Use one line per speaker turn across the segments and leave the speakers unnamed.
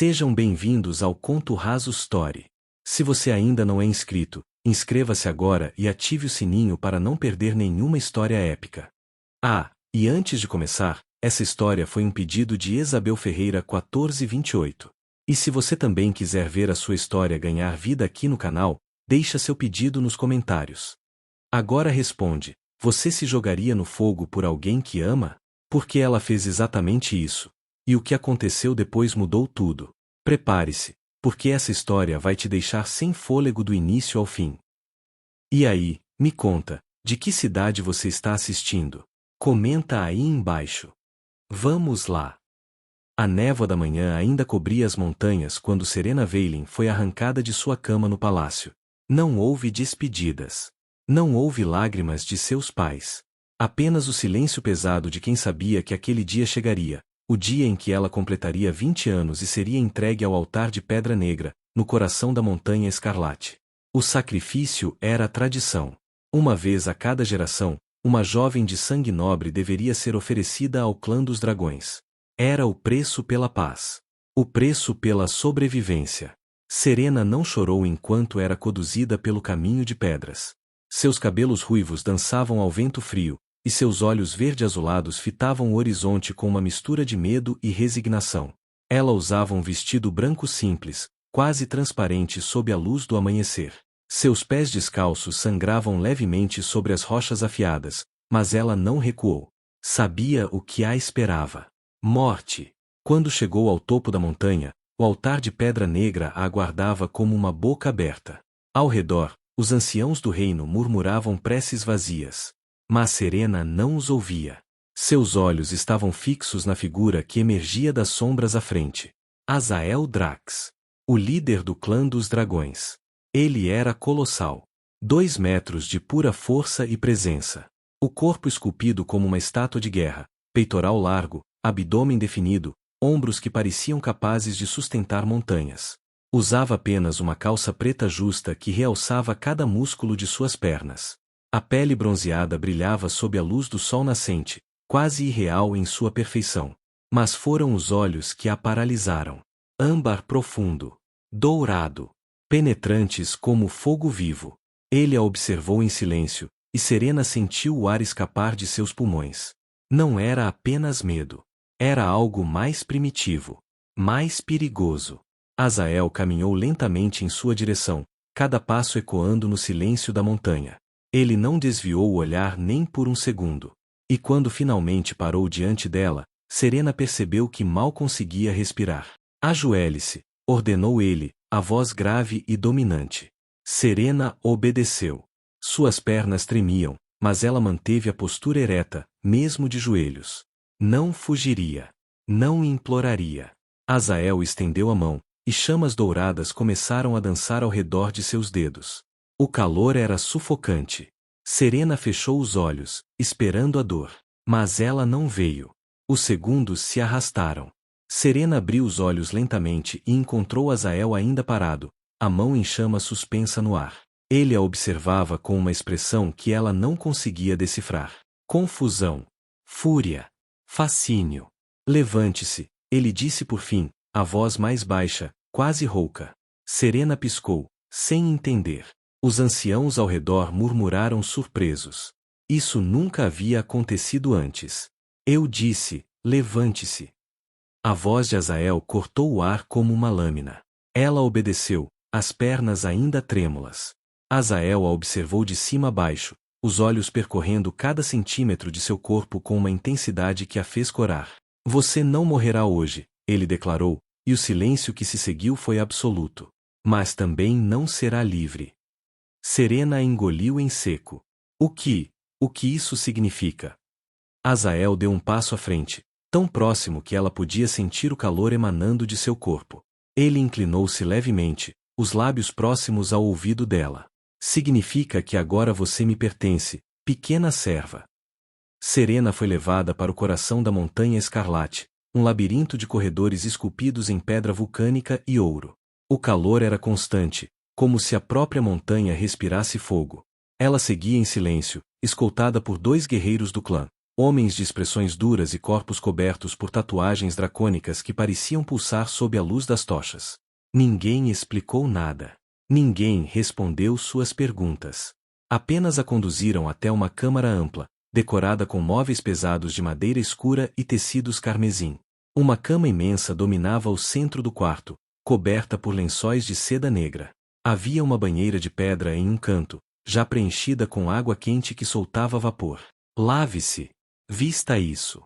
Sejam bem-vindos ao Conto Raso Story. Se você ainda não é inscrito, inscreva-se agora e ative o sininho para não perder nenhuma história épica. E antes de começar, essa história foi um pedido de Isabel Ferreira 1428. E se você também quiser ver a sua história ganhar vida aqui no canal, deixa seu pedido nos comentários. Agora responde, você se jogaria no fogo por alguém que ama? Porque ela fez exatamente isso. E o que aconteceu depois mudou tudo. Prepare-se, porque essa história vai te deixar sem fôlego do início ao fim. E aí, me conta, de que cidade você está assistindo? Comenta aí embaixo. Vamos lá. A névoa da manhã ainda cobria as montanhas quando Serena Veiling foi arrancada de sua cama no palácio. Não houve despedidas. Não houve lágrimas de seus pais. Apenas o silêncio pesado de quem sabia que aquele dia chegaria, o dia em que ela completaria 20 anos e seria entregue ao altar de pedra negra, no coração da Montanha Escarlate. O sacrifício era a tradição. Uma vez a cada geração, uma jovem de sangue nobre deveria ser oferecida ao clã dos dragões. Era o preço pela paz. O preço pela sobrevivência. Serena não chorou enquanto era conduzida pelo caminho de pedras. Seus cabelos ruivos dançavam ao vento frio, e seus olhos verde-azulados fitavam o horizonte com uma mistura de medo e resignação. Ela usava um vestido branco simples, quase transparente sob a luz do amanhecer. Seus pés descalços sangravam levemente sobre as rochas afiadas, mas ela não recuou. Sabia o que a esperava. Morte. Quando chegou ao topo da montanha, o altar de pedra negra a aguardava como uma boca aberta. Ao redor, os anciãos do reino murmuravam preces vazias. Mas Serena não os ouvia. Seus olhos estavam fixos na figura que emergia das sombras à frente. Azael Drax. O líder do clã dos dragões. Ele era colossal. 2 metros de pura força e presença. O corpo esculpido como uma estátua de guerra, peitoral largo, abdômen definido, ombros que pareciam capazes de sustentar montanhas. Usava apenas uma calça preta justa que realçava cada músculo de suas pernas. A pele bronzeada brilhava sob a luz do sol nascente, quase irreal em sua perfeição. Mas foram os olhos que a paralisaram. Âmbar profundo. Dourado. Penetrantes como fogo vivo. Ele a observou em silêncio, e Serena sentiu o ar escapar de seus pulmões. Não era apenas medo. Era algo mais primitivo. Mais perigoso. Azael caminhou lentamente em sua direção, cada passo ecoando no silêncio da montanha. Ele não desviou o olhar nem por um segundo. E quando finalmente parou diante dela, Serena percebeu que mal conseguia respirar. Ajoelhe-se, ordenou ele, a voz grave e dominante. Serena obedeceu. Suas pernas tremiam, mas ela manteve a postura ereta, mesmo de joelhos. Não fugiria. Não imploraria. Azael estendeu a mão, e chamas douradas começaram a dançar ao redor de seus dedos. O calor era sufocante. Serena fechou os olhos, esperando a dor. Mas ela não veio. Os segundos se arrastaram. Serena abriu os olhos lentamente e encontrou Azael ainda parado, a mão em chama suspensa no ar. Ele a observava com uma expressão que ela não conseguia decifrar. Confusão. Fúria. Fascínio. Levante-se, ele disse por fim, a voz mais baixa, quase rouca. Serena piscou, sem entender. Os anciãos ao redor murmuraram surpresos. Isso nunca havia acontecido antes. Eu disse, levante-se. A voz de Azael cortou o ar como uma lâmina. Ela obedeceu, as pernas ainda trêmulas. Azael a observou de cima a baixo, os olhos percorrendo cada centímetro de seu corpo com uma intensidade que a fez corar. Você não morrerá hoje, ele declarou, e o silêncio que se seguiu foi absoluto. Mas também não será livre. Serena engoliu em seco. O que isso significa? Azael deu um passo à frente, tão próximo que ela podia sentir o calor emanando de seu corpo. Ele inclinou-se levemente, os lábios próximos ao ouvido dela. Significa que agora você me pertence, pequena serva. Serena foi levada para o coração da Montanha Escarlate, um labirinto de corredores esculpidos em pedra vulcânica e ouro. O calor era constante, como se a própria montanha respirasse fogo. Ela seguia em silêncio, escoltada por 2 guerreiros do clã, Homens de expressões duras e corpos cobertos por tatuagens dracônicas que pareciam pulsar sob a luz das tochas. Ninguém explicou nada. Ninguém respondeu suas perguntas. Apenas a conduziram até uma câmara ampla, decorada com móveis pesados de madeira escura e tecidos carmesim. Uma cama imensa dominava o centro do quarto, coberta por lençóis de seda negra. Havia uma banheira de pedra em um canto, já preenchida com água quente que soltava vapor. Lave-se. Vista isso.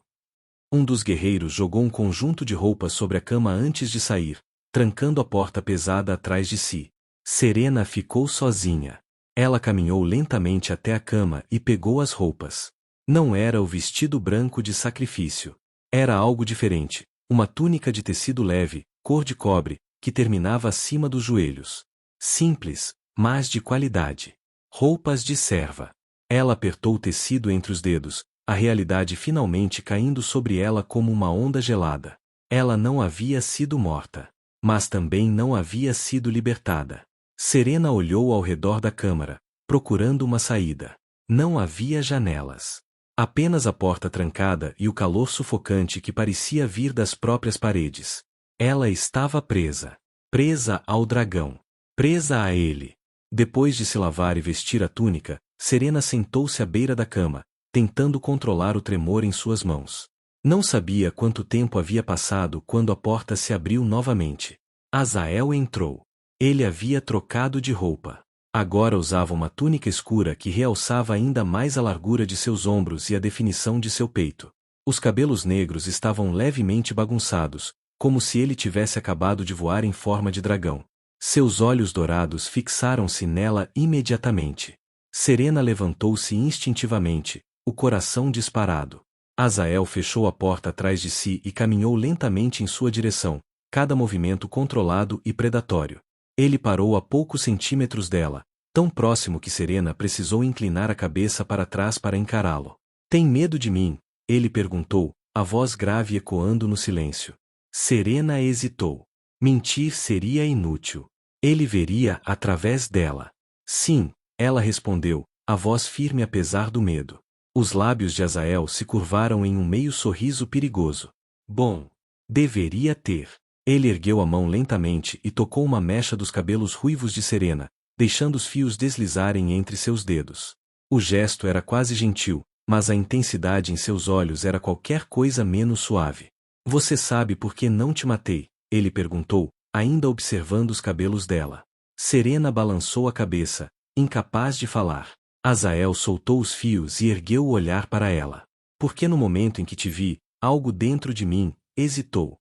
Um dos guerreiros jogou um conjunto de roupas sobre a cama antes de sair, trancando a porta pesada atrás de si. Serena ficou sozinha. Ela caminhou lentamente até a cama e pegou as roupas. Não era o vestido branco de sacrifício. Era algo diferente, uma túnica de tecido leve, cor de cobre, que terminava acima dos joelhos. Simples, mas de qualidade. Roupas de serva. Ela apertou o tecido entre os dedos, a realidade finalmente caindo sobre ela como uma onda gelada. Ela não havia sido morta. Mas também não havia sido libertada. Serena olhou ao redor da câmara, procurando uma saída. Não havia janelas. Apenas a porta trancada e o calor sufocante que parecia vir das próprias paredes. Ela estava presa. Presa ao dragão. Presa a ele. Depois de se lavar e vestir a túnica, Serena sentou-se à beira da cama, tentando controlar o tremor em suas mãos. Não sabia quanto tempo havia passado quando a porta se abriu novamente. Azael entrou. Ele havia trocado de roupa. Agora usava uma túnica escura que realçava ainda mais a largura de seus ombros e a definição de seu peito. Os cabelos negros estavam levemente bagunçados, como se ele tivesse acabado de voar em forma de dragão. Seus olhos dourados fixaram-se nela imediatamente. Serena levantou-se instintivamente, o coração disparado. Azael fechou a porta atrás de si e caminhou lentamente em sua direção, cada movimento controlado e predatório. Ele parou a poucos centímetros dela, tão próximo que Serena precisou inclinar a cabeça para trás para encará-lo. Tem medo de mim? Ele perguntou, a voz grave ecoando no silêncio. Serena hesitou. Mentir seria inútil. Ele veria através dela. Sim, ela respondeu, a voz firme apesar do medo. Os lábios de Azael se curvaram em um meio sorriso perigoso. Bom, deveria ter. Ele ergueu a mão lentamente e tocou uma mecha dos cabelos ruivos de Serena, deixando os fios deslizarem entre seus dedos. O gesto era quase gentil, mas a intensidade em seus olhos era qualquer coisa menos suave. Você sabe por que não te matei? Ele perguntou, ainda observando os cabelos dela. Serena balançou a cabeça, incapaz de falar. Azael soltou os fios e ergueu o olhar para ela. Porque no momento em que te vi, algo dentro de mim hesitou.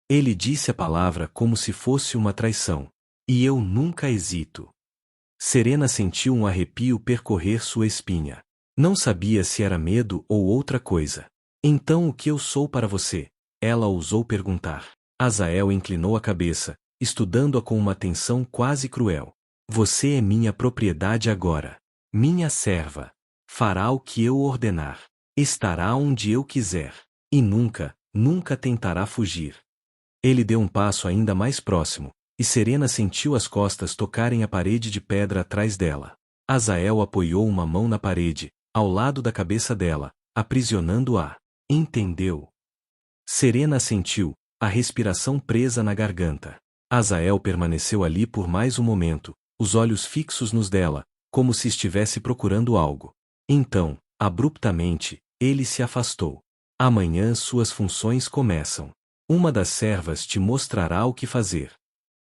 Ele disse a palavra como se fosse uma traição. E eu nunca hesito. Serena sentiu um arrepio percorrer sua espinha. Não sabia se era medo ou outra coisa. Então o que eu sou para você? Ela ousou perguntar. Azael inclinou a cabeça, estudando-a com uma atenção quase cruel. Você é minha propriedade agora. Minha serva. Fará o que eu ordenar. Estará onde eu quiser. E nunca, nunca tentará fugir. Ele deu um passo ainda mais próximo, e Serena sentiu as costas tocarem a parede de pedra atrás dela. Azael apoiou uma mão na parede, ao lado da cabeça dela, aprisionando-a. Entendeu? Serena sentiu, a respiração presa na garganta. Azael permaneceu ali por mais um momento, os olhos fixos nos dela, como se estivesse procurando algo. Então, abruptamente, ele se afastou. Amanhã suas funções começam. Uma das servas te mostrará o que fazer.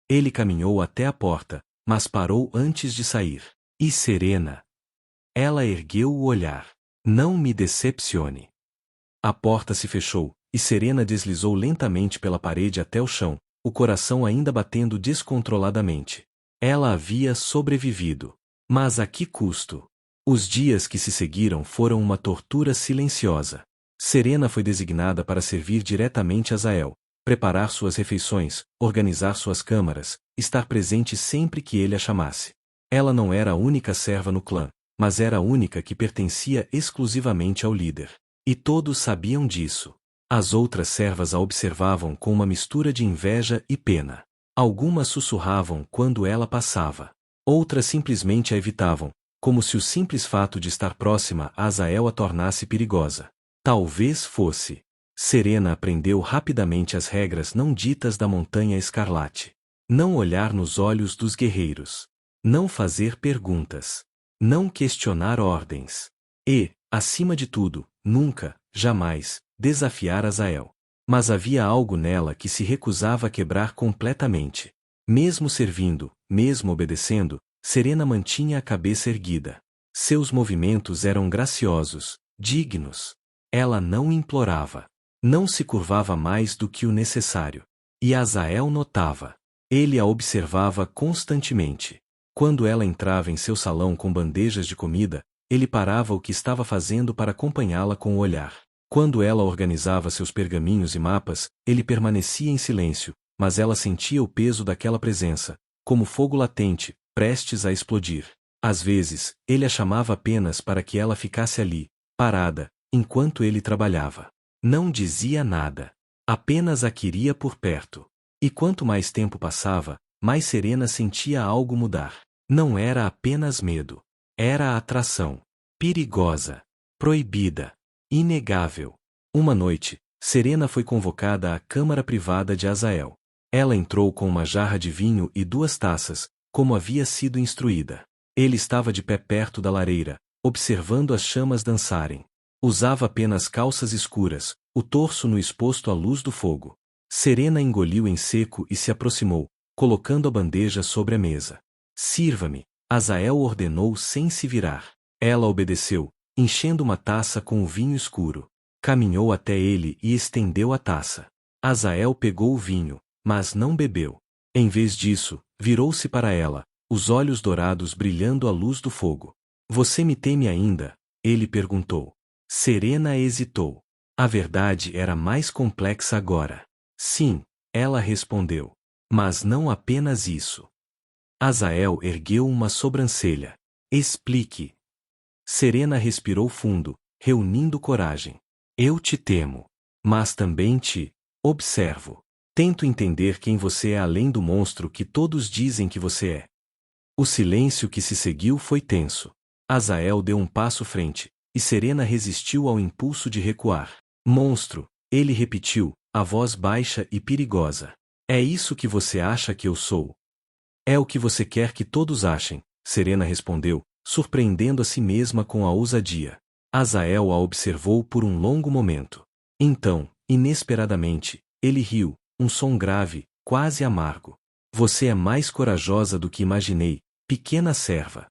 Ele caminhou até a porta, mas parou antes de sair. E Serena? Ela ergueu o olhar. Não me decepcione. A porta se fechou, e Serena deslizou lentamente pela parede até o chão, o coração ainda batendo descontroladamente. Ela havia sobrevivido. Mas a que custo? Os dias que se seguiram foram uma tortura silenciosa. Serena foi designada para servir diretamente a Azael, preparar suas refeições, organizar suas câmaras, estar presente sempre que ele a chamasse. Ela não era a única serva no clã, mas era a única que pertencia exclusivamente ao líder. E todos sabiam disso. As outras servas a observavam com uma mistura de inveja e pena. Algumas sussurravam quando ela passava. Outras simplesmente a evitavam, como se o simples fato de estar próxima a Azael a tornasse perigosa. Talvez fosse. Serena aprendeu rapidamente as regras não ditas da Montanha Escarlate. Não olhar nos olhos dos guerreiros. Não fazer perguntas. Não questionar ordens. E, acima de tudo, nunca, jamais, desafiar Azael. Mas havia algo nela que se recusava a quebrar completamente. Mesmo servindo, mesmo obedecendo, Serena mantinha a cabeça erguida. Seus movimentos eram graciosos, dignos. Ela não implorava. Não se curvava mais do que o necessário. E Azael notava. Ele a observava constantemente. Quando ela entrava em seu salão com bandejas de comida, ele parava o que estava fazendo para acompanhá-la com o olhar. Quando ela organizava seus pergaminhos e mapas, ele permanecia em silêncio, mas ela sentia o peso daquela presença, como fogo latente, prestes a explodir. Às vezes, ele a chamava apenas para que ela ficasse ali, parada, enquanto ele trabalhava. Não dizia nada. Apenas a queria por perto. E quanto mais tempo passava, mais Serena sentia algo mudar. Não era apenas medo. Era atração. Perigosa. Proibida. Inegável. Uma noite, Serena foi convocada à câmara privada de Azael. Ela entrou com uma jarra de vinho e 2 taças, como havia sido instruída. Ele estava de pé perto da lareira, observando as chamas dançarem. Usava apenas calças escuras, o torso nu exposto à luz do fogo. Serena engoliu em seco e se aproximou, colocando a bandeja sobre a mesa. Sirva-me, Azael ordenou sem se virar. Ela obedeceu, enchendo uma taça com o vinho escuro. Caminhou até ele e estendeu a taça. Azael pegou o vinho, mas não bebeu. Em vez disso, virou-se para ela, os olhos dourados brilhando à luz do fogo. Você me teme ainda? Ele perguntou. Serena hesitou. A verdade era mais complexa agora. Sim, ela respondeu. Mas não apenas isso. Azael ergueu uma sobrancelha. Explique. Serena respirou fundo, reunindo coragem. Eu te temo. Mas também te observo. Tento entender quem você é além do monstro que todos dizem que você é. O silêncio que se seguiu foi tenso. Azael deu um passo frente, e Serena resistiu ao impulso de recuar. Monstro, ele repetiu, a voz baixa e perigosa. É isso que você acha que eu sou? É o que você quer que todos achem, Serena respondeu, surpreendendo a si mesma com a ousadia. Azael a observou por um longo momento. Então, inesperadamente, ele riu, um som grave, quase amargo. Você é mais corajosa do que imaginei, pequena serva.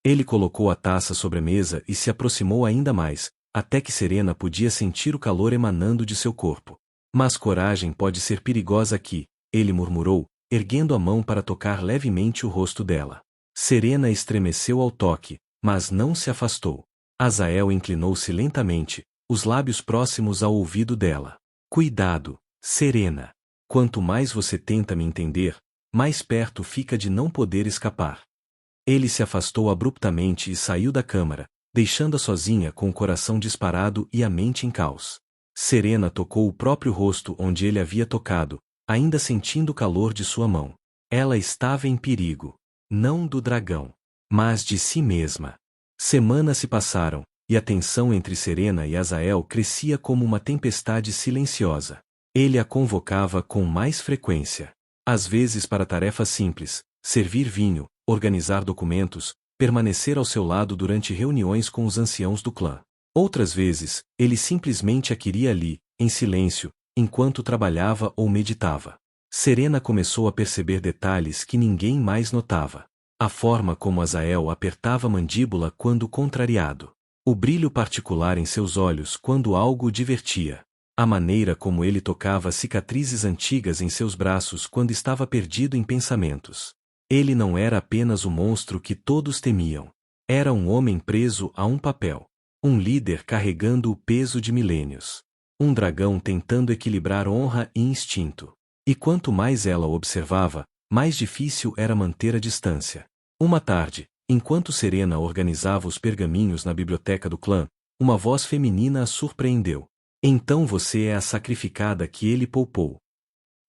Ele colocou a taça sobre a mesa e se aproximou ainda mais, até que Serena podia sentir o calor emanando de seu corpo. Mas coragem pode ser perigosa aqui, ele murmurou, erguendo a mão para tocar levemente o rosto dela. Serena estremeceu ao toque, mas não se afastou. Azael inclinou-se lentamente, os lábios próximos ao ouvido dela. Cuidado, Serena. Quanto mais você tenta me entender, mais perto fica de não poder escapar. Ele se afastou abruptamente e saiu da câmara, deixando-a sozinha com o coração disparado e a mente em caos. Serena tocou o próprio rosto onde ele havia tocado, ainda sentindo o calor de sua mão. Ela estava em perigo. Não do dragão, mas de si mesma. Semanas se passaram, e a tensão entre Serena e Azael crescia como uma tempestade silenciosa. Ele a convocava com mais frequência. Às vezes para tarefas simples, servir vinho, organizar documentos, permanecer ao seu lado durante reuniões com os anciãos do clã. Outras vezes, ele simplesmente a queria ali, em silêncio, enquanto trabalhava ou meditava. Serena começou a perceber detalhes que ninguém mais notava. A forma como Azael apertava a mandíbula quando contrariado. O brilho particular em seus olhos quando algo o divertia. A maneira como ele tocava cicatrizes antigas em seus braços quando estava perdido em pensamentos. Ele não era apenas o monstro que todos temiam. Era um homem preso a um papel. Um líder carregando o peso de milênios. Um dragão tentando equilibrar honra e instinto. E quanto mais ela o observava, mais difícil era manter a distância. Uma tarde, enquanto Serena organizava os pergaminhos na biblioteca do clã, uma voz feminina a surpreendeu. Então você é a sacrificada que ele poupou.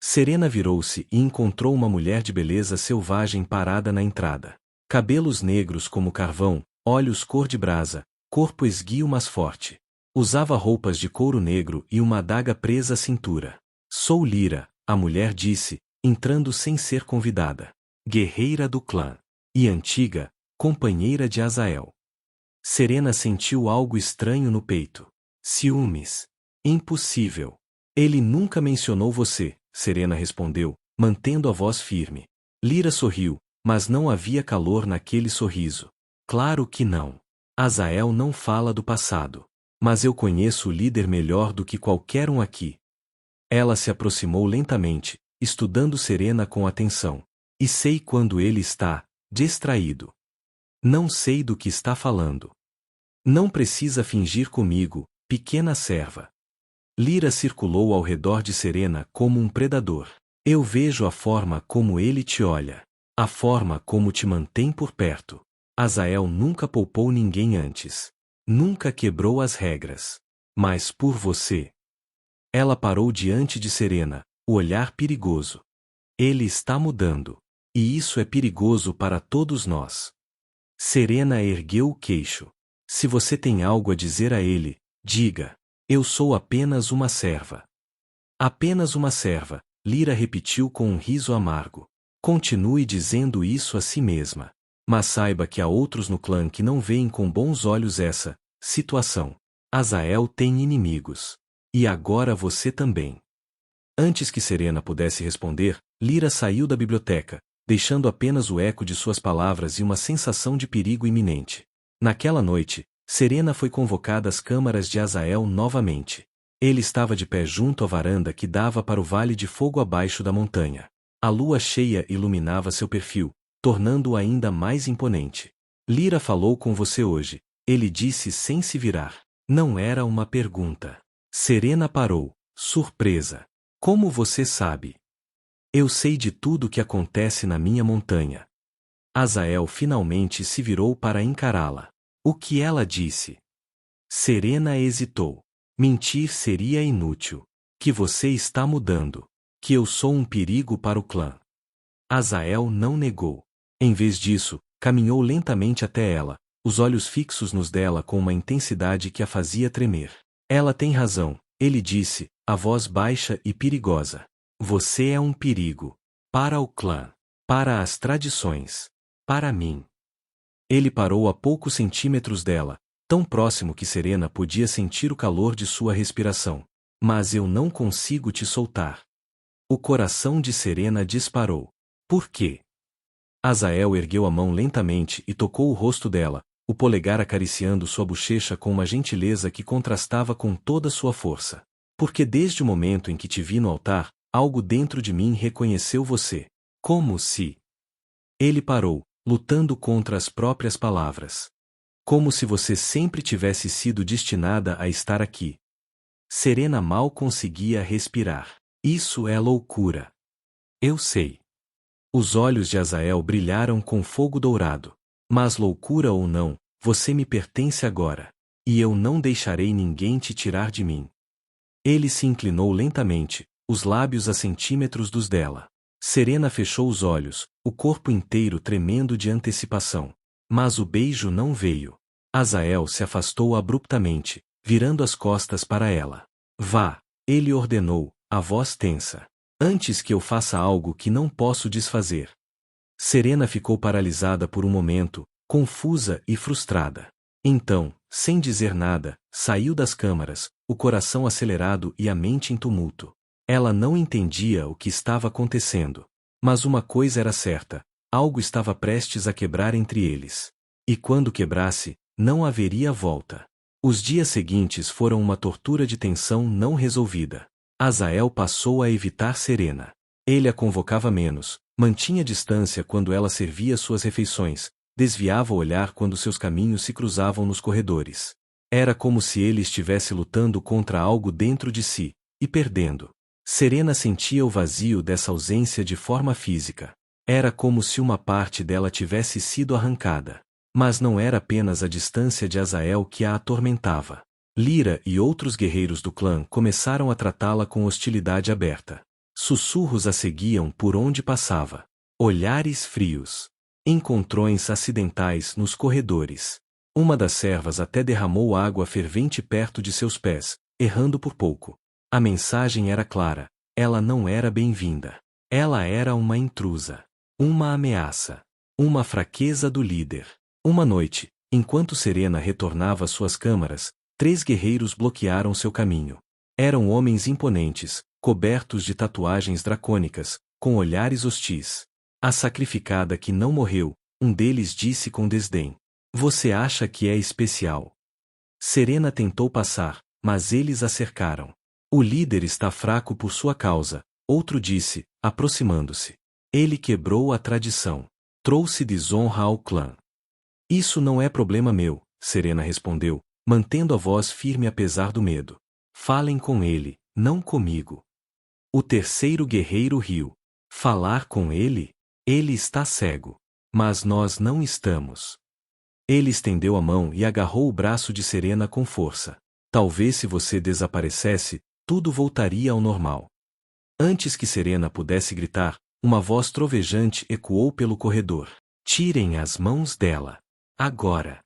Serena virou-se e encontrou uma mulher de beleza selvagem parada na entrada. Cabelos negros como carvão, olhos cor de brasa, corpo esguio mas forte. Usava roupas de couro negro e uma adaga presa à cintura. Sou Lyra, a mulher disse, entrando sem ser convidada. Guerreira do clã. E antiga, companheira de Azael. Serena sentiu algo estranho no peito. Ciúmes. Impossível. Ele nunca mencionou você, Serena respondeu, mantendo a voz firme. Lyra sorriu, mas não havia calor naquele sorriso. Claro que não. Azael não fala do passado. Mas eu conheço o líder melhor do que qualquer um aqui. Ela se aproximou lentamente, estudando Serena com atenção. E sei quando ele está distraído. Não sei do que está falando. Não precisa fingir comigo, pequena serva. Lyra circulou ao redor de Serena como um predador. Eu vejo a forma como ele te olha. A forma como te mantém por perto. Azael nunca poupou ninguém antes. Nunca quebrou as regras. Mas por você. Ela parou diante de Serena, o olhar perigoso. Ele está mudando. E isso é perigoso para todos nós. Serena ergueu o queixo. Se você tem algo a dizer a ele, diga. Eu sou apenas uma serva. Apenas uma serva, Lyra repetiu com um riso amargo. Continue dizendo isso a si mesma. Mas saiba que há outros no clã que não veem com bons olhos essa situação. Azael tem inimigos. E agora você também. Antes que Serena pudesse responder, Lyra saiu da biblioteca, deixando apenas o eco de suas palavras e uma sensação de perigo iminente. Naquela noite, Serena foi convocada às câmaras de Azael novamente. Ele estava de pé junto à varanda que dava para o vale de fogo abaixo da montanha. A lua cheia iluminava seu perfil, tornando-o ainda mais imponente. Lyra falou com você hoje, ele disse sem se virar. Não era uma pergunta. Serena parou, surpresa. Como você sabe? Eu sei de tudo o que acontece na minha montanha. Azael finalmente se virou para encará-la. O que ela disse? Serena hesitou. Mentir seria inútil. Que você está mudando. Que eu sou um perigo para o clã. Azael não negou. Em vez disso, caminhou lentamente até ela, os olhos fixos nos dela com uma intensidade que a fazia tremer. Ela tem razão, ele disse, a voz baixa e perigosa. Você é um perigo. Para o clã. Para as tradições. Para mim. Ele parou a poucos centímetros dela, tão próximo que Serena podia sentir o calor de sua respiração. Mas eu não consigo te soltar. O coração de Serena disparou. Por quê? Azael ergueu a mão lentamente e tocou o rosto dela, o polegar acariciando sua bochecha com uma gentileza que contrastava com toda sua força. Porque desde o momento em que te vi no altar, algo dentro de mim reconheceu você. Como se... Ele parou, lutando contra as próprias palavras. Como se você sempre tivesse sido destinada a estar aqui. Serena mal conseguia respirar. Isso é loucura. Eu sei. Os olhos de Azael brilharam com fogo dourado. Mas loucura ou não, você me pertence agora. E eu não deixarei ninguém te tirar de mim. Ele se inclinou lentamente, os lábios a centímetros dos dela. Serena fechou os olhos, o corpo inteiro tremendo de antecipação. Mas o beijo não veio. Azael se afastou abruptamente, virando as costas para ela. Vá, ele ordenou, a voz tensa. Antes que eu faça algo que não posso desfazer. Serena ficou paralisada por um momento, confusa e frustrada. Então, sem dizer nada, saiu das câmaras, o coração acelerado e a mente em tumulto. Ela não entendia o que estava acontecendo. Mas uma coisa era certa, algo estava prestes a quebrar entre eles. E quando quebrasse, não haveria volta. Os dias seguintes foram uma tortura de tensão não resolvida. Azael passou a evitar Serena. Ele a convocava menos, mantinha distância quando ela servia suas refeições, desviava o olhar quando seus caminhos se cruzavam nos corredores. Era como se ele estivesse lutando contra algo dentro de si, e perdendo. Serena sentia o vazio dessa ausência de forma física. Era como se uma parte dela tivesse sido arrancada. Mas não era apenas a distância de Azael que a atormentava. Lyra e outros guerreiros do clã começaram a tratá-la com hostilidade aberta. Sussurros a seguiam por onde passava. Olhares frios. Encontrões acidentais nos corredores. Uma das servas até derramou água fervente perto de seus pés, errando por pouco. A mensagem era clara: ela não era bem-vinda. Ela era uma intrusa. Uma ameaça. Uma fraqueza do líder. Uma noite, enquanto Serena retornava às suas câmaras, 3 guerreiros bloquearam seu caminho. Eram homens imponentes, cobertos de tatuagens dracônicas, com olhares hostis. A sacrificada que não morreu, um deles disse com desdém. Você acha que é especial? Serena tentou passar, mas eles a cercaram. O líder está fraco por sua causa, outro disse, aproximando-se. Ele quebrou a tradição. Trouxe desonra ao clã. Isso não é problema meu, Serena respondeu, mantendo a voz firme apesar do medo. Falem com ele, não comigo. O terceiro guerreiro riu. Falar com ele? Ele está cego. Mas nós não estamos. Ele estendeu a mão e agarrou o braço de Serena com força. Talvez se você desaparecesse, tudo voltaria ao normal. Antes que Serena pudesse gritar, uma voz trovejante ecoou pelo corredor. Tirem as mãos dela. Agora.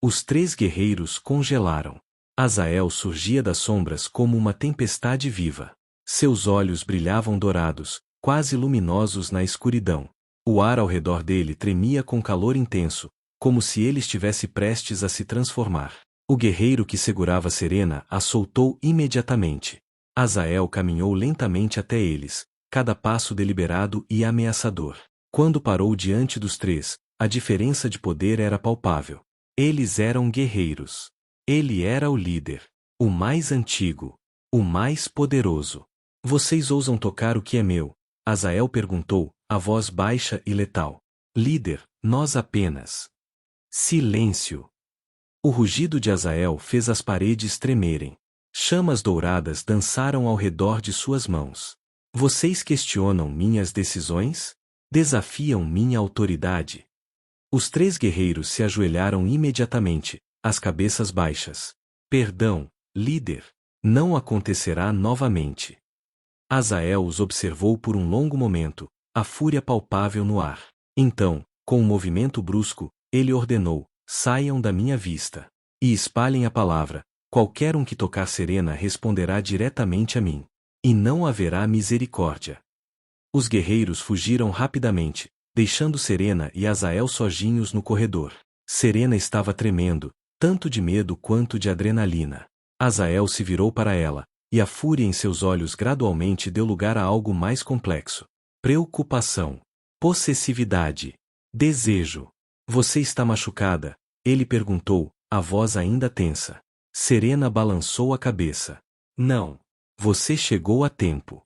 Os 3 guerreiros congelaram. Azael surgia das sombras como uma tempestade viva. Seus olhos brilhavam dourados, quase luminosos na escuridão. O ar ao redor dele tremia com calor intenso, como se ele estivesse prestes a se transformar. O guerreiro que segurava Serena a soltou imediatamente. Azael caminhou lentamente até eles, cada passo deliberado e ameaçador. Quando parou diante dos 3, a diferença de poder era palpável. Eles eram guerreiros. Ele era o líder, o mais antigo, o mais poderoso. Vocês ousam tocar o que é meu? Azael perguntou, a voz baixa e letal. Líder, nós apenas. Silêncio. O rugido de Azael fez as paredes tremerem. Chamas douradas dançaram ao redor de suas mãos. Vocês questionam minhas decisões? Desafiam minha autoridade? Os 3 guerreiros se ajoelharam imediatamente, as cabeças baixas. Perdão, líder. Não acontecerá novamente. Azael os observou por um longo momento, a fúria palpável no ar. Então, com um movimento brusco, ele ordenou: saiam da minha vista. E espalhem a palavra: qualquer um que tocar Serena responderá diretamente a mim. E não haverá misericórdia. Os guerreiros fugiram rapidamente, deixando Serena e Azael sozinhos no corredor. Serena estava tremendo, tanto de medo quanto de adrenalina. Azael se virou para ela, e a fúria em seus olhos gradualmente deu lugar a algo mais complexo. Preocupação. Possessividade. Desejo. Você está machucada? Ele perguntou, a voz ainda tensa. Serena balançou a cabeça. Não. Você chegou a tempo.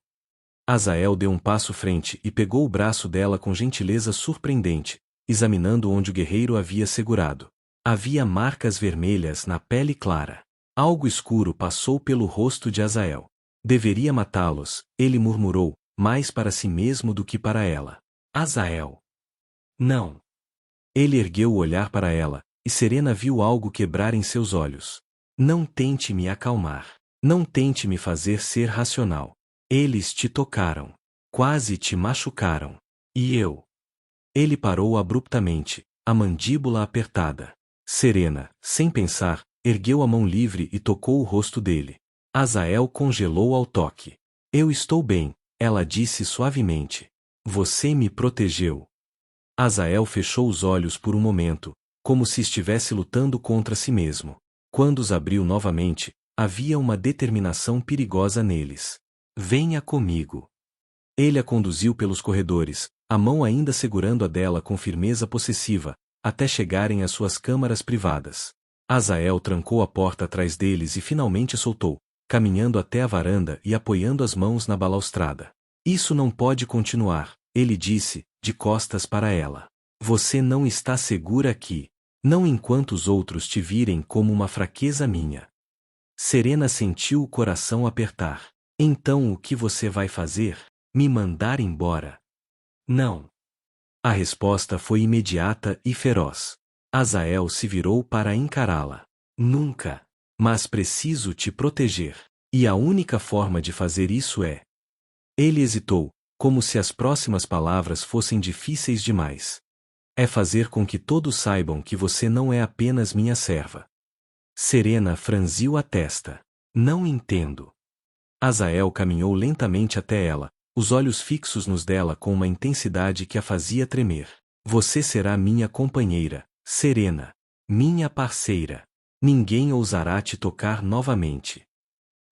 Azael deu um passo frente e pegou o braço dela com gentileza surpreendente, examinando onde o guerreiro havia segurado. Havia marcas vermelhas na pele clara. Algo escuro passou pelo rosto de Azael. Deveria matá-los, ele murmurou, mais para si mesmo do que para ela. Azael. Não. Ele ergueu o olhar para ela, e Serena viu algo quebrar em seus olhos. Não tente me acalmar. Não tente me fazer ser racional. Eles te tocaram. Quase te machucaram. E eu? Ele parou abruptamente, a mandíbula apertada. Serena, sem pensar, ergueu a mão livre e tocou o rosto dele. Azael congelou ao toque. Eu estou bem, ela disse suavemente. Você me protegeu. Azael fechou os olhos por um momento, como se estivesse lutando contra si mesmo. Quando os abriu novamente, havia uma determinação perigosa neles. Venha comigo. Ele a conduziu pelos corredores, a mão ainda segurando a dela com firmeza possessiva, até chegarem às suas câmaras privadas. Azael trancou a porta atrás deles e finalmente soltou, caminhando até a varanda e apoiando as mãos na balaustrada. Isso não pode continuar, ele disse, de costas para ela. Você não está segura aqui. Não enquanto os outros te virem como uma fraqueza minha. Serena sentiu o coração apertar. Então o que você vai fazer? Me mandar embora? Não. A resposta foi imediata e feroz. Azael se virou para encará-la. Nunca. Mas preciso te proteger. E a única forma de fazer isso é... Ele hesitou, como se as próximas palavras fossem difíceis demais. É fazer com que todos saibam que você não é apenas minha serva. Serena franziu a testa. Não entendo. Azael caminhou lentamente até ela, os olhos fixos nos dela com uma intensidade que a fazia tremer. Você será minha companheira, Serena. Minha parceira. Ninguém ousará te tocar novamente.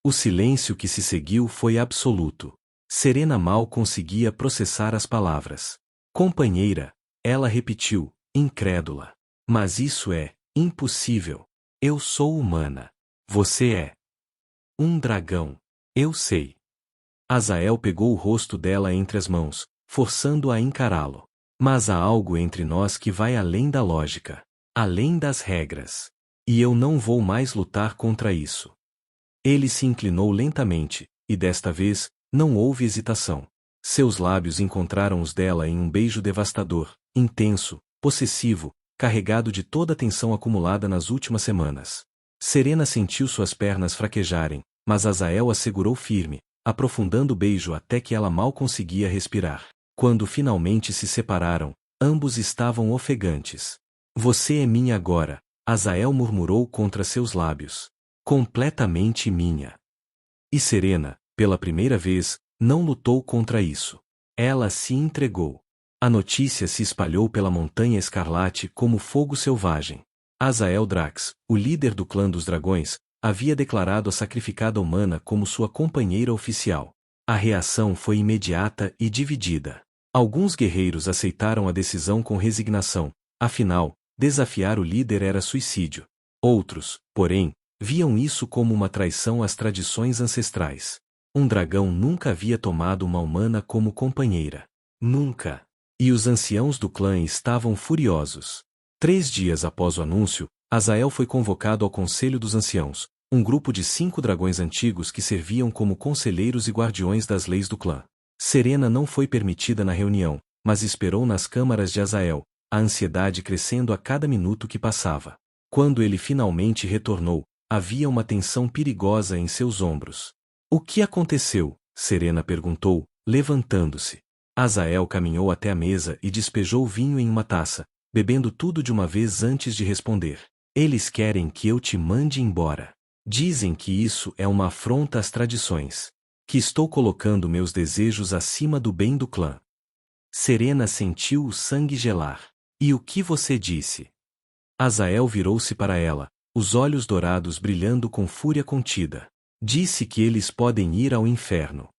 O silêncio que se seguiu foi absoluto. Serena mal conseguia processar as palavras. Companheira, ela repetiu, incrédula. Mas isso é impossível. Eu sou humana. Você é um dragão. Eu sei. Azael pegou o rosto dela entre as mãos, forçando-a a encará-lo. Mas há algo entre nós que vai além da lógica, além das regras. E eu não vou mais lutar contra isso. Ele se inclinou lentamente, e desta vez, não houve hesitação. Seus lábios encontraram os dela em um beijo devastador, intenso, possessivo, carregado de toda a tensão acumulada nas últimas semanas. Serena sentiu suas pernas fraquejarem, mas Azael a segurou firme, aprofundando o beijo até que ela mal conseguia respirar. Quando finalmente se separaram, ambos estavam ofegantes. Você é minha agora, Azael murmurou contra seus lábios. Completamente minha. E Serena, pela primeira vez, não lutou contra isso. Ela se entregou. A notícia se espalhou pela Montanha Escarlate como fogo selvagem. Azael Drax, o líder do clã dos dragões, havia declarado a sacrificada humana como sua companheira oficial. A reação foi imediata e dividida. Alguns guerreiros aceitaram a decisão com resignação, afinal, desafiar o líder era suicídio. Outros, porém, viam isso como uma traição às tradições ancestrais. Um dragão nunca havia tomado uma humana como companheira. Nunca. E os anciãos do clã estavam furiosos. 3 dias após o anúncio, Azael foi convocado ao Conselho dos Anciãos, um grupo de 5 dragões antigos que serviam como conselheiros e guardiões das leis do clã. Serena não foi permitida na reunião, mas esperou nas câmaras de Azael, a ansiedade crescendo a cada minuto que passava. Quando ele finalmente retornou, havia uma tensão perigosa em seus ombros. O que aconteceu? Serena perguntou, levantando-se. Azael caminhou até a mesa e despejou vinho em uma taça, bebendo tudo de uma vez antes de responder. Eles querem que eu te mande embora. Dizem que isso é uma afronta às tradições. Que estou colocando meus desejos acima do bem do clã. Serena sentiu o sangue gelar. E o que você disse? Azael virou-se para ela, os olhos dourados brilhando com fúria contida. Disse que eles podem ir ao inferno.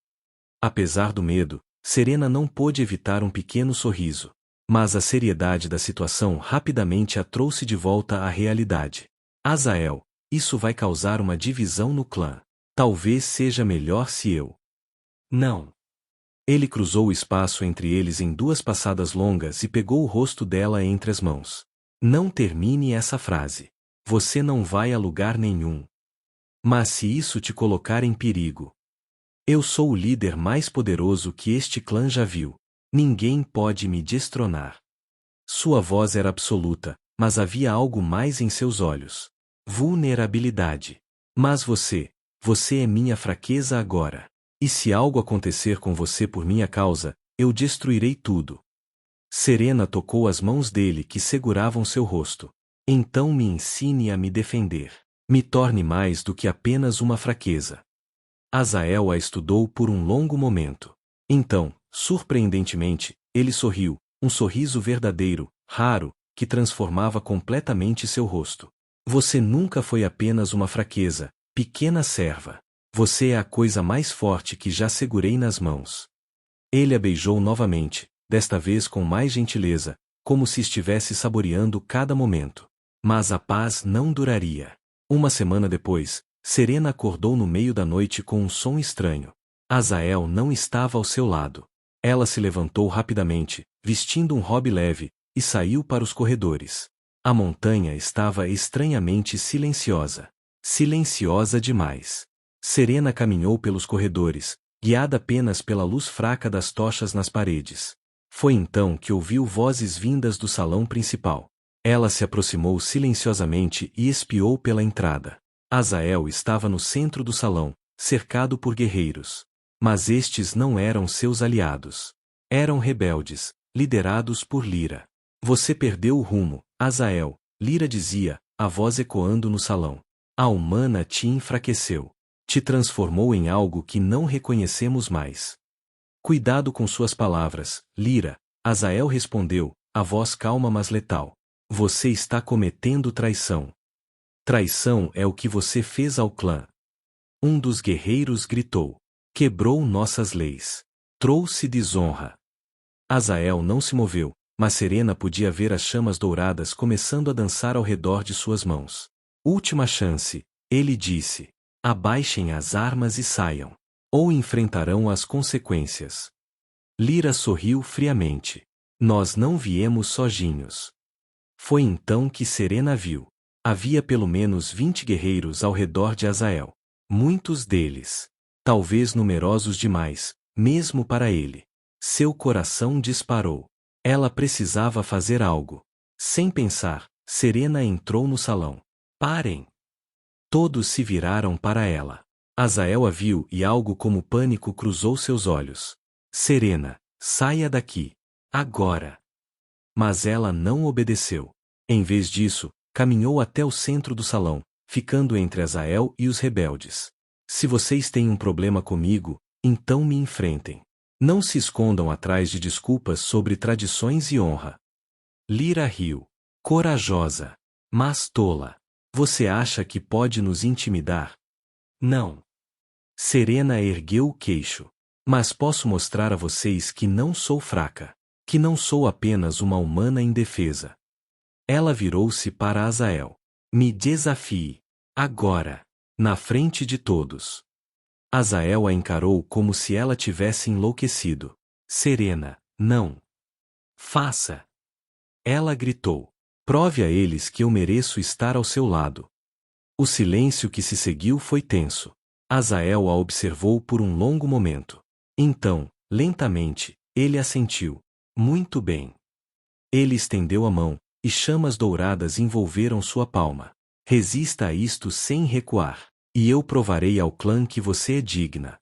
Apesar do medo, Serena não pôde evitar um pequeno sorriso. Mas a seriedade da situação rapidamente a trouxe de volta à realidade. Azael, isso vai causar uma divisão no clã. Talvez seja melhor se eu... Não. Ele cruzou o espaço entre eles em 2 passadas longas e pegou o rosto dela entre as mãos. Não termine essa frase. Você não vai a lugar nenhum. Mas se isso te colocar em perigo. Eu sou o líder mais poderoso que este clã já viu. Ninguém pode me destronar. Sua voz era absoluta, mas havia algo mais em seus olhos. Vulnerabilidade. Mas você é minha fraqueza agora. E se algo acontecer com você por minha causa, eu destruirei tudo. Serena tocou as mãos dele que seguravam seu rosto. Então me ensine a me defender. Me torne mais do que apenas uma fraqueza. Azael a estudou por um longo momento. Então, surpreendentemente, ele sorriu, um sorriso verdadeiro, raro, que transformava completamente seu rosto. Você nunca foi apenas uma fraqueza, pequena serva. Você é a coisa mais forte que já segurei nas mãos. Ele a beijou novamente, desta vez com mais gentileza, como se estivesse saboreando cada momento. Mas a paz não duraria. Uma semana depois, Serena acordou no meio da noite com um som estranho. Azael não estava ao seu lado. Ela se levantou rapidamente, vestindo um robe leve, e saiu para os corredores. A montanha estava estranhamente silenciosa. Silenciosa demais. Serena caminhou pelos corredores, guiada apenas pela luz fraca das tochas nas paredes. Foi então que ouviu vozes vindas do salão principal. Ela se aproximou silenciosamente e espiou pela entrada. Azael estava no centro do salão, cercado por guerreiros. Mas estes não eram seus aliados. Eram rebeldes, liderados por Lyra. Você perdeu o rumo, Azael, Lyra dizia, a voz ecoando no salão. A humana te enfraqueceu. Te transformou em algo que não reconhecemos mais. Cuidado com suas palavras, Lyra, Azael respondeu, a voz calma mas letal. Você está cometendo traição. Traição é o que você fez ao clã. Um dos guerreiros gritou. Quebrou nossas leis. Trouxe desonra. Azael não se moveu, mas Serena podia ver as chamas douradas começando a dançar ao redor de suas mãos. Última chance, ele disse. Abaixem as armas e saiam. Ou enfrentarão as consequências. Lyra sorriu friamente. Nós não viemos sozinhos. Foi então que Serena viu. Havia pelo menos 20 guerreiros ao redor de Azael. Muitos deles. Talvez numerosos demais, mesmo para ele. Seu coração disparou. Ela precisava fazer algo. Sem pensar, Serena entrou no salão. Parem! Todos se viraram para ela. Azael a viu e algo como pânico cruzou seus olhos. Serena, saia daqui. Agora! Mas ela não obedeceu. Em vez disso, caminhou até o centro do salão, ficando entre Azael e os rebeldes. Se vocês têm um problema comigo, então me enfrentem. Não se escondam atrás de desculpas sobre tradições e honra. Lyra riu. Corajosa. Mas tola. Você acha que pode nos intimidar? Não. Serena ergueu o queixo. Mas posso mostrar a vocês que não sou fraca. Que não sou apenas uma humana indefesa. Ela virou-se para Azael. Me desafie. Agora. Na frente de todos. Azael a encarou como se ela tivesse enlouquecido. Serena, não. Faça. Ela gritou. Prove a eles que eu mereço estar ao seu lado. O silêncio que se seguiu foi tenso. Azael a observou por um longo momento. Então, lentamente, ele assentiu. Muito bem. Ele estendeu a mão, e chamas douradas envolveram sua palma. Resista a isto sem recuar, e eu provarei ao clã que você é digna.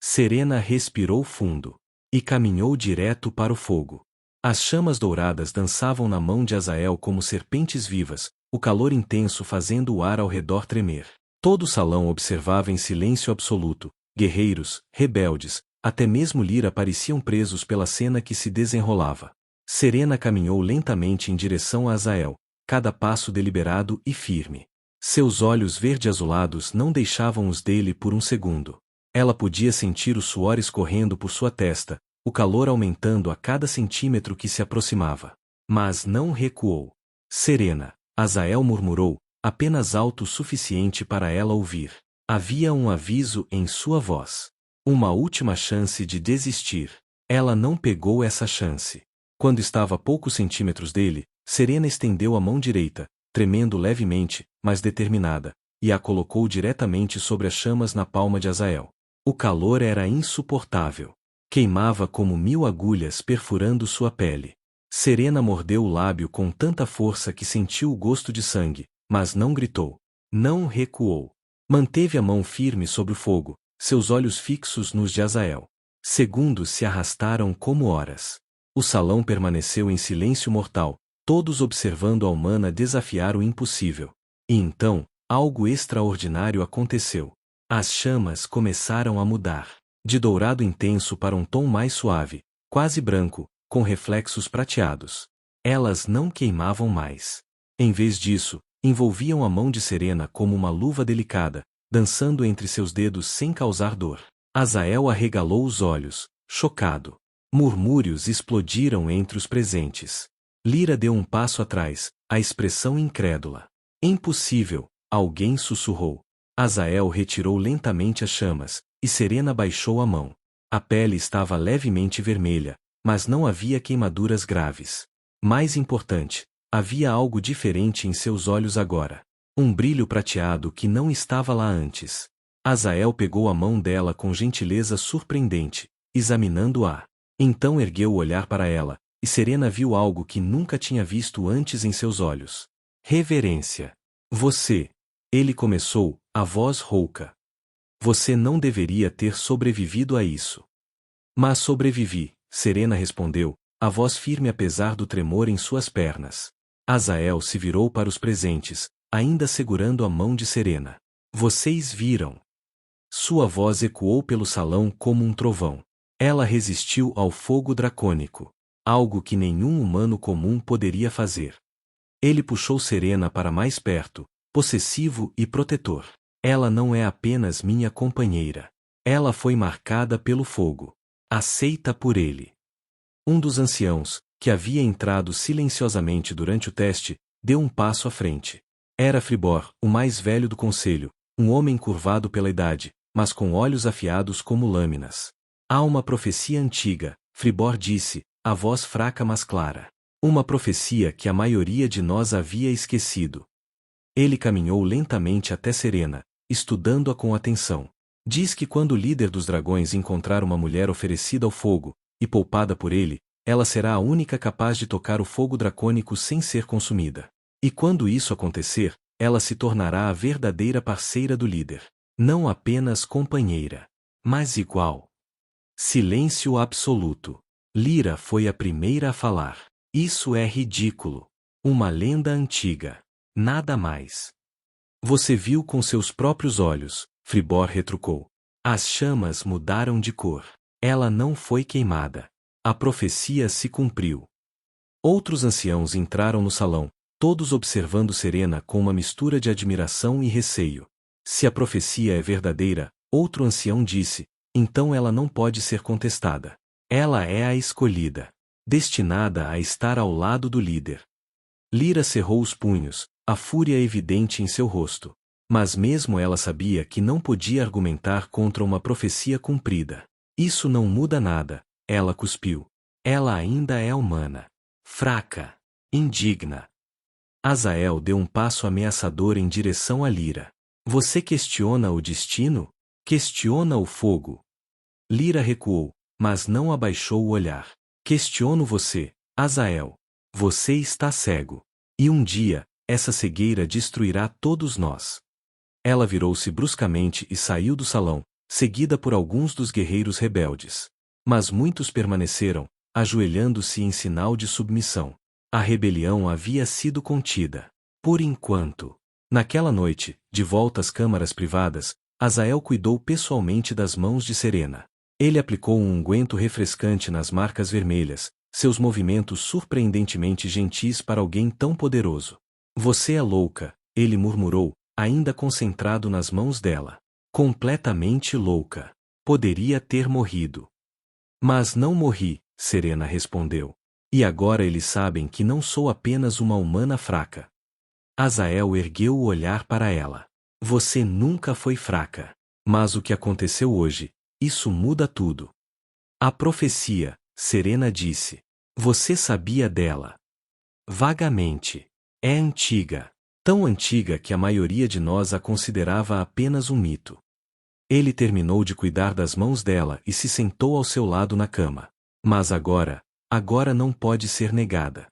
Serena respirou fundo, e caminhou direto para o fogo. As chamas douradas dançavam na mão de Azael como serpentes vivas, o calor intenso fazendo o ar ao redor tremer. Todo o salão observava em silêncio absoluto. Guerreiros, rebeldes, até mesmo Lyra pareciam presos pela cena que se desenrolava. Serena caminhou lentamente em direção a Azael, cada passo deliberado e firme. Seus olhos verde-azulados não deixavam os dele por um segundo. Ela podia sentir o suor escorrendo por sua testa, o calor aumentando a cada centímetro que se aproximava. Mas não recuou. Serena, Azael murmurou, apenas alto o suficiente para ela ouvir. Havia um aviso em sua voz. Uma última chance de desistir. Ela não pegou essa chance. Quando estava a poucos centímetros dele, Serena estendeu a mão direita, tremendo levemente, mas determinada, e a colocou diretamente sobre as chamas na palma de Azael. O calor era insuportável. Queimava como 1000 agulhas perfurando sua pele. Serena mordeu o lábio com tanta força que sentiu o gosto de sangue, mas não gritou. Não recuou. Manteve a mão firme sobre o fogo, seus olhos fixos nos de Azael. Segundos se arrastaram como horas. O salão permaneceu em silêncio mortal, todos observando a humana desafiar o impossível. E então, algo extraordinário aconteceu. As chamas começaram a mudar. De dourado intenso para um tom mais suave, quase branco, com reflexos prateados. Elas não queimavam mais. Em vez disso, envolviam a mão de Serena como uma luva delicada, dançando entre seus dedos sem causar dor. Azael arregalou os olhos, chocado. Murmúrios explodiram entre os presentes. Lyra deu um passo atrás, a expressão incrédula. Impossível, alguém sussurrou. Azael retirou lentamente as chamas, e Serena baixou a mão. A pele estava levemente vermelha, mas não havia queimaduras graves. Mais importante, havia algo diferente em seus olhos agora. Um brilho prateado que não estava lá antes. Azael pegou a mão dela com gentileza surpreendente, examinando-a. Então ergueu o olhar para ela, e Serena viu algo que nunca tinha visto antes em seus olhos. Reverência. Você. Ele começou, a voz rouca. Você não deveria ter sobrevivido a isso. Mas sobrevivi, Serena respondeu, a voz firme apesar do tremor em suas pernas. Azael se virou para os presentes, ainda segurando a mão de Serena. Vocês viram? Sua voz ecoou pelo salão como um trovão. Ela resistiu ao fogo dracônico, algo que nenhum humano comum poderia fazer. Ele puxou Serena para mais perto, possessivo e protetor. Ela não é apenas minha companheira. Ela foi marcada pelo fogo. Aceita por ele. Um dos anciãos, que havia entrado silenciosamente durante o teste, deu um passo à frente. Era Fribor, o mais velho do conselho, um homem curvado pela idade, mas com olhos afiados como lâminas. Há uma profecia antiga, Fribor disse, a voz fraca mas clara. Uma profecia que a maioria de nós havia esquecido. Ele caminhou lentamente até Serena, estudando-a com atenção. Diz que quando o líder dos dragões encontrar uma mulher oferecida ao fogo, e poupada por ele, ela será a única capaz de tocar o fogo dracônico sem ser consumida. E quando isso acontecer, ela se tornará a verdadeira parceira do líder. Não apenas companheira, mas igual. Silêncio absoluto. Lyra foi a primeira a falar. Isso é ridículo. Uma lenda antiga. Nada mais. Você viu com seus próprios olhos, Fribor retrucou. As chamas mudaram de cor. Ela não foi queimada. A profecia se cumpriu. Outros anciãos entraram no salão, todos observando Serena com uma mistura de admiração e receio. Se a profecia é verdadeira, outro ancião disse, então ela não pode ser contestada. Ela é a escolhida, destinada a estar ao lado do líder. Lyra cerrou os punhos, a fúria evidente em seu rosto. Mas mesmo ela sabia que não podia argumentar contra uma profecia cumprida. Isso não muda nada, ela cuspiu. Ela ainda é humana. Fraca. Indigna. Azael deu um passo ameaçador em direção a Lyra. Você questiona o destino? Questiona o fogo. Lyra recuou, mas não abaixou o olhar. Questiono você, Azael. Você está cego. E um dia, essa cegueira destruirá todos nós. Ela virou-se bruscamente e saiu do salão, seguida por alguns dos guerreiros rebeldes. Mas muitos permaneceram, ajoelhando-se em sinal de submissão. A rebelião havia sido contida. Por enquanto. Naquela noite, de volta às câmaras privadas, Azael cuidou pessoalmente das mãos de Serena. Ele aplicou um unguento refrescante nas marcas vermelhas, seus movimentos surpreendentemente gentis para alguém tão poderoso. Você é louca, ele murmurou, ainda concentrado nas mãos dela. Completamente louca. Poderia ter morrido. Mas não morri, Serena respondeu. E agora eles sabem que não sou apenas uma humana fraca. Azael ergueu o olhar para ela. Você nunca foi fraca. Mas o que aconteceu hoje, isso muda tudo. A profecia, Serena disse. Você sabia dela? Vagamente. É antiga. Tão antiga que a maioria de nós a considerava apenas um mito. Ele terminou de cuidar das mãos dela e se sentou ao seu lado na cama. Mas agora não pode ser negada.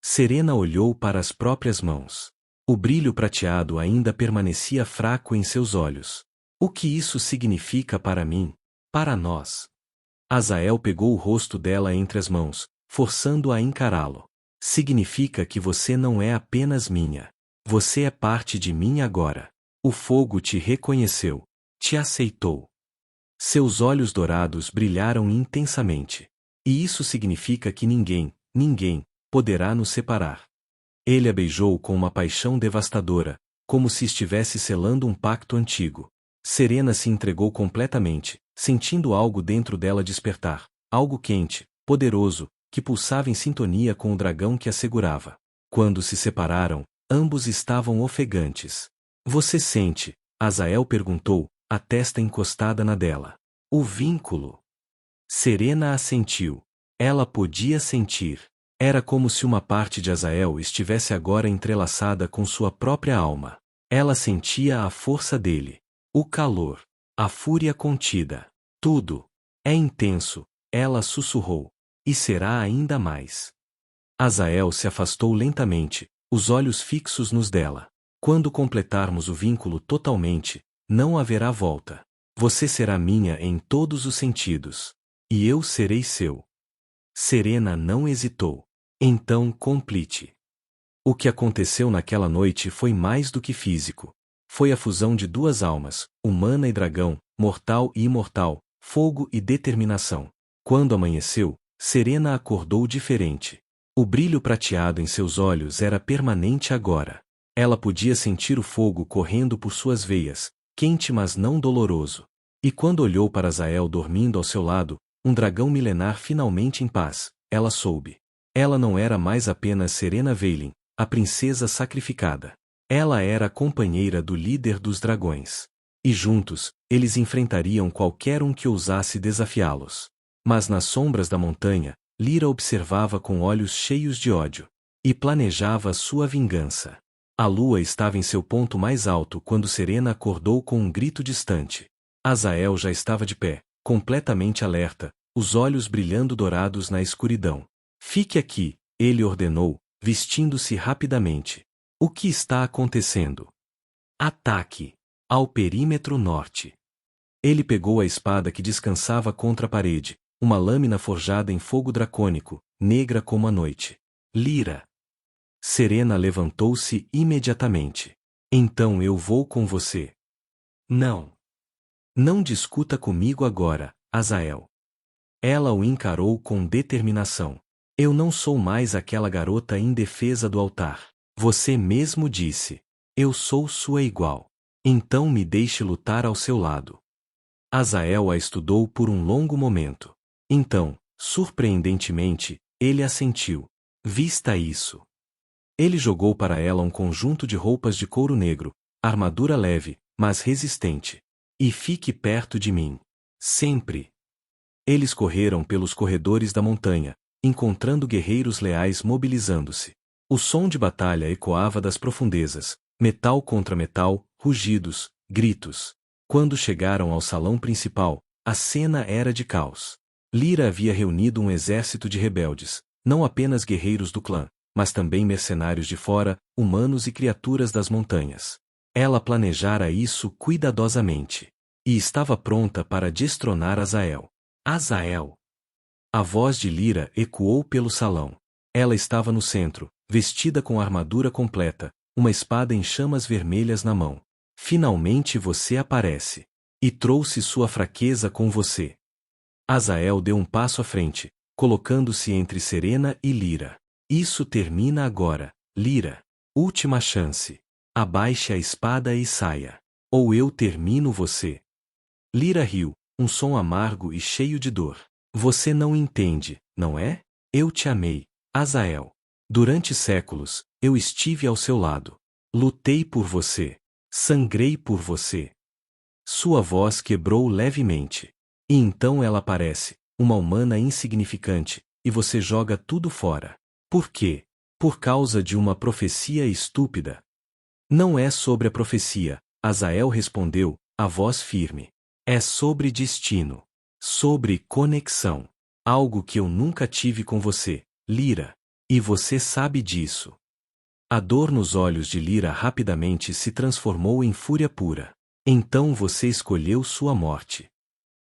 Serena olhou para as próprias mãos. O brilho prateado ainda permanecia fraco em seus olhos. O que isso significa para mim? Para nós? Azael pegou o rosto dela entre as mãos, forçando-a a encará-lo. Significa que você não é apenas minha. Você é parte de mim agora. O fogo te reconheceu. Te aceitou. Seus olhos dourados brilharam intensamente. E isso significa que ninguém, poderá nos separar. Ele a beijou com uma paixão devastadora, como se estivesse selando um pacto antigo. Serena se entregou completamente, sentindo algo dentro dela despertar, algo quente, poderoso, que pulsava em sintonia com o dragão que a segurava. Quando se separaram, ambos estavam ofegantes. Você sente? Azael perguntou, a testa encostada na dela. O vínculo. Serena assentiu. Ela podia sentir. Era como se uma parte de Azael estivesse agora entrelaçada com sua própria alma. Ela sentia a força dele. O calor. A fúria contida. Tudo. É intenso, ela sussurrou. E será ainda mais. Azael se afastou lentamente, os olhos fixos nos dela. Quando completarmos o vínculo totalmente, não haverá volta. Você será minha em todos os sentidos. E eu serei seu. Serena não hesitou. Então, complete. O que aconteceu naquela noite foi mais do que físico. Foi a fusão de duas almas, humana e dragão, mortal e imortal, fogo e determinação. Quando amanheceu, Serena acordou diferente. O brilho prateado em seus olhos era permanente agora. Ela podia sentir o fogo correndo por suas veias, quente mas não doloroso. E quando olhou para Azael dormindo ao seu lado, um dragão milenar finalmente em paz, ela soube. Ela não era mais apenas Serena Veiling, a princesa sacrificada. Ela era a companheira do líder dos dragões. E juntos, eles enfrentariam qualquer um que ousasse desafiá-los. Mas nas sombras da montanha, Lyra observava com olhos cheios de ódio. E planejava sua vingança. A lua estava em seu ponto mais alto quando Serena acordou com um grito distante. Azael já estava de pé, completamente alerta, os olhos brilhando dourados na escuridão. Fique aqui, ele ordenou, vestindo-se rapidamente. O que está acontecendo? Ataque! Ao perímetro norte. Ele pegou a espada que descansava contra a parede, uma lâmina forjada em fogo dracônico, negra como a noite. Lyra! Serena levantou-se imediatamente. Então eu vou com você. Não. Não discuta comigo agora, Azael. Ela o encarou com determinação. Eu não sou mais aquela garota indefesa do altar. Você mesmo disse. Eu sou sua igual. Então me deixe lutar ao seu lado. Azael a estudou por um longo momento. Então, surpreendentemente, ele assentiu. Vista isso. Ele jogou para ela um conjunto de roupas de couro negro, armadura leve, mas resistente. E fique perto de mim. Sempre. Eles correram pelos corredores da montanha, encontrando guerreiros leais mobilizando-se. O som de batalha ecoava das profundezas, metal contra metal, rugidos, gritos. Quando chegaram ao salão principal, a cena era de caos. Lyra havia reunido um exército de rebeldes, não apenas guerreiros do clã, mas também mercenários de fora, humanos e criaturas das montanhas. Ela planejara isso cuidadosamente. E estava pronta para destronar Azael. Azael! A voz de Lyra ecoou pelo salão. Ela estava no centro, vestida com armadura completa, uma espada em chamas vermelhas na mão. Finalmente você aparece. E trouxe sua fraqueza com você. Azael deu um passo à frente, colocando-se entre Serena e Lyra. Isso termina agora, Lyra. Última chance. Abaixe a espada e saia. Ou eu termino você. Lyra riu, um som amargo e cheio de dor. Você não entende, não é? Eu te amei, Azael. Durante séculos, eu estive ao seu lado. Lutei por você. Sangrei por você. Sua voz quebrou levemente. E então ela aparece, uma humana insignificante, e você joga tudo fora. Por quê? Por causa de uma profecia estúpida. Não é sobre a profecia, Azael respondeu, a voz firme. É sobre destino. Sobre conexão. Algo que eu nunca tive com você, Lyra. E você sabe disso. A dor nos olhos de Lyra rapidamente se transformou em fúria pura. Então você escolheu sua morte.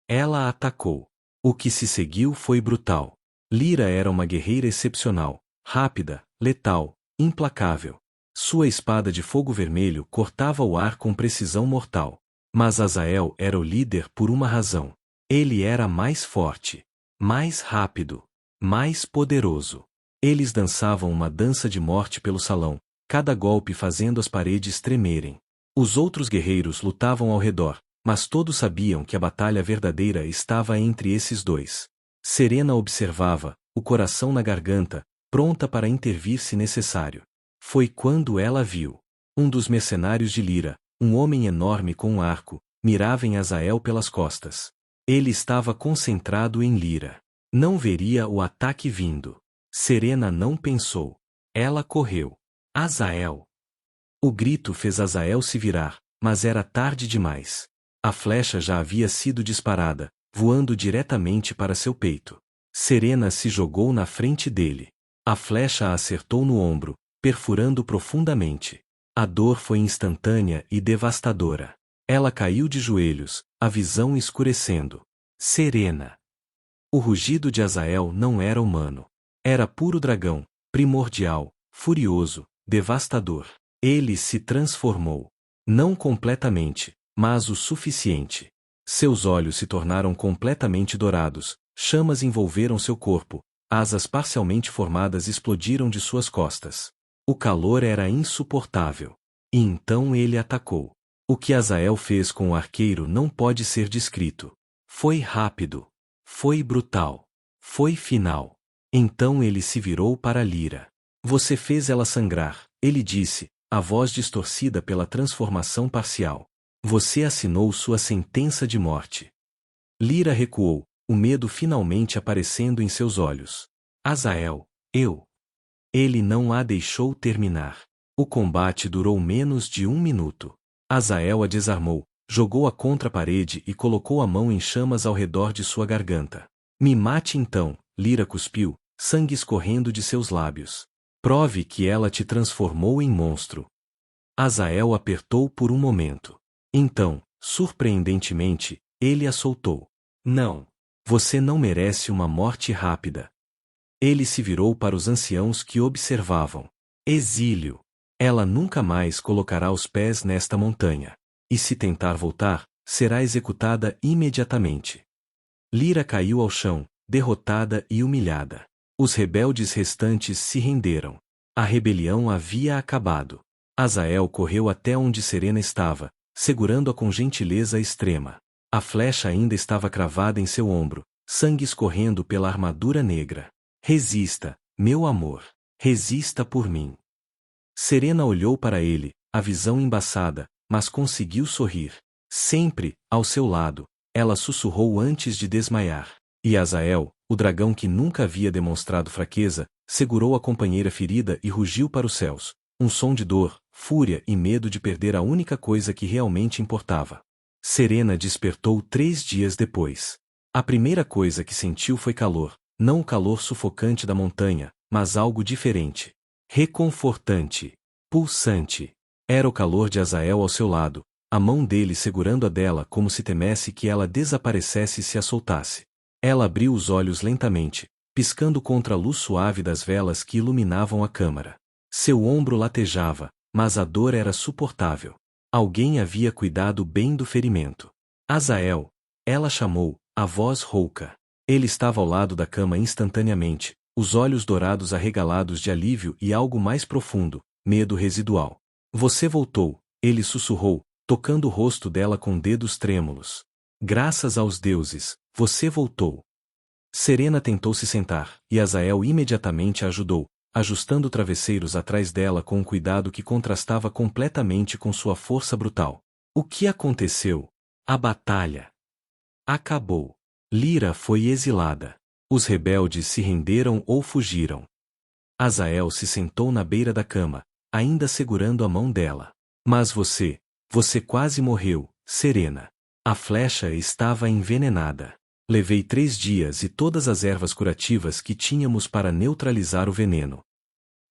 Ela atacou. O que se seguiu foi brutal. Lyra era uma guerreira excepcional, rápida, letal, implacável. Sua espada de fogo vermelho cortava o ar com precisão mortal. Mas Azael era o líder por uma razão. Ele era mais forte, mais rápido, mais poderoso. Eles dançavam uma dança de morte pelo salão, cada golpe fazendo as paredes tremerem. Os outros guerreiros lutavam ao redor, mas todos sabiam que a batalha verdadeira estava entre esses dois. Serena observava, o coração na garganta, pronta para intervir se necessário. Foi quando ela viu. Um dos mercenários de Lyra, um homem enorme com um arco, mirava em Azael pelas costas. Ele estava concentrado em Lyra. Não veria o ataque vindo. Serena não pensou. Ela correu. Azael! O grito fez Azael se virar, mas era tarde demais. A flecha já havia sido disparada, voando diretamente para seu peito. Serena se jogou na frente dele. A flecha a acertou no ombro, perfurando profundamente. A dor foi instantânea e devastadora. Ela caiu de joelhos, a visão escurecendo. Serena! O rugido de Azael não era humano. Era puro dragão, primordial, furioso, devastador. Ele se transformou. Não completamente, mas o suficiente. Seus olhos se tornaram completamente dourados, chamas envolveram seu corpo, asas parcialmente formadas explodiram de suas costas. O calor era insuportável. E então ele atacou. O que Azael fez com o arqueiro não pode ser descrito. Foi rápido. Foi brutal. Foi final. Então ele se virou para Lyra. Você fez ela sangrar, ele disse, a voz distorcida pela transformação parcial. Você assinou sua sentença de morte. Lyra recuou, o medo finalmente aparecendo em seus olhos. Azael, eu. Ele não a deixou terminar. O combate durou menos de 1 minuto. Azael a desarmou, jogou-a contra a parede e colocou a mão em chamas ao redor de sua garganta. Me mate então, Lyra cuspiu, sangue escorrendo de seus lábios. Prove que ela te transformou em monstro. Azael apertou por um momento. Então, surpreendentemente, ele a soltou. Não. Você não merece uma morte rápida. Ele se virou para os anciãos que observavam. Exílio. Ela nunca mais colocará os pés nesta montanha. E se tentar voltar, será executada imediatamente. Lyra caiu ao chão, derrotada e humilhada. Os rebeldes restantes se renderam. A rebelião havia acabado. Azael correu até onde Serena estava, segurando-a com gentileza extrema. A flecha ainda estava cravada em seu ombro, sangue escorrendo pela armadura negra. Resista, meu amor. Resista por mim. Serena olhou para ele, a visão embaçada, mas conseguiu sorrir. Sempre, ao seu lado, ela sussurrou antes de desmaiar. E Azael, o dragão que nunca havia demonstrado fraqueza, segurou a companheira ferida e rugiu para os céus. Um som de dor, fúria e medo de perder a única coisa que realmente importava. Serena despertou 3 dias depois. A primeira coisa que sentiu foi calor, não o calor sufocante da montanha, mas algo diferente. Reconfortante. Pulsante. Era o calor de Azael ao seu lado, a mão dele segurando a dela como se temesse que ela desaparecesse e se a soltasse. Ela abriu os olhos lentamente, piscando contra a luz suave das velas que iluminavam a câmara. Seu ombro latejava, mas a dor era suportável. Alguém havia cuidado bem do ferimento. Azael, ela chamou, a voz rouca. Ele estava ao lado da cama instantaneamente, os olhos dourados arregalados de alívio e algo mais profundo, medo residual. Você voltou, ele sussurrou, tocando o rosto dela com dedos trêmulos. Graças aos deuses, você voltou. Serena tentou se sentar, e Azael imediatamente a ajudou, ajustando travesseiros atrás dela com um cuidado que contrastava completamente com sua força brutal. O que aconteceu? A batalha acabou. Lyra foi exilada. Os rebeldes se renderam ou fugiram. Azael se sentou na beira da cama, ainda segurando a mão dela. Mas você quase morreu, Serena. A flecha estava envenenada. Levei 3 dias e todas as ervas curativas que tínhamos para neutralizar o veneno.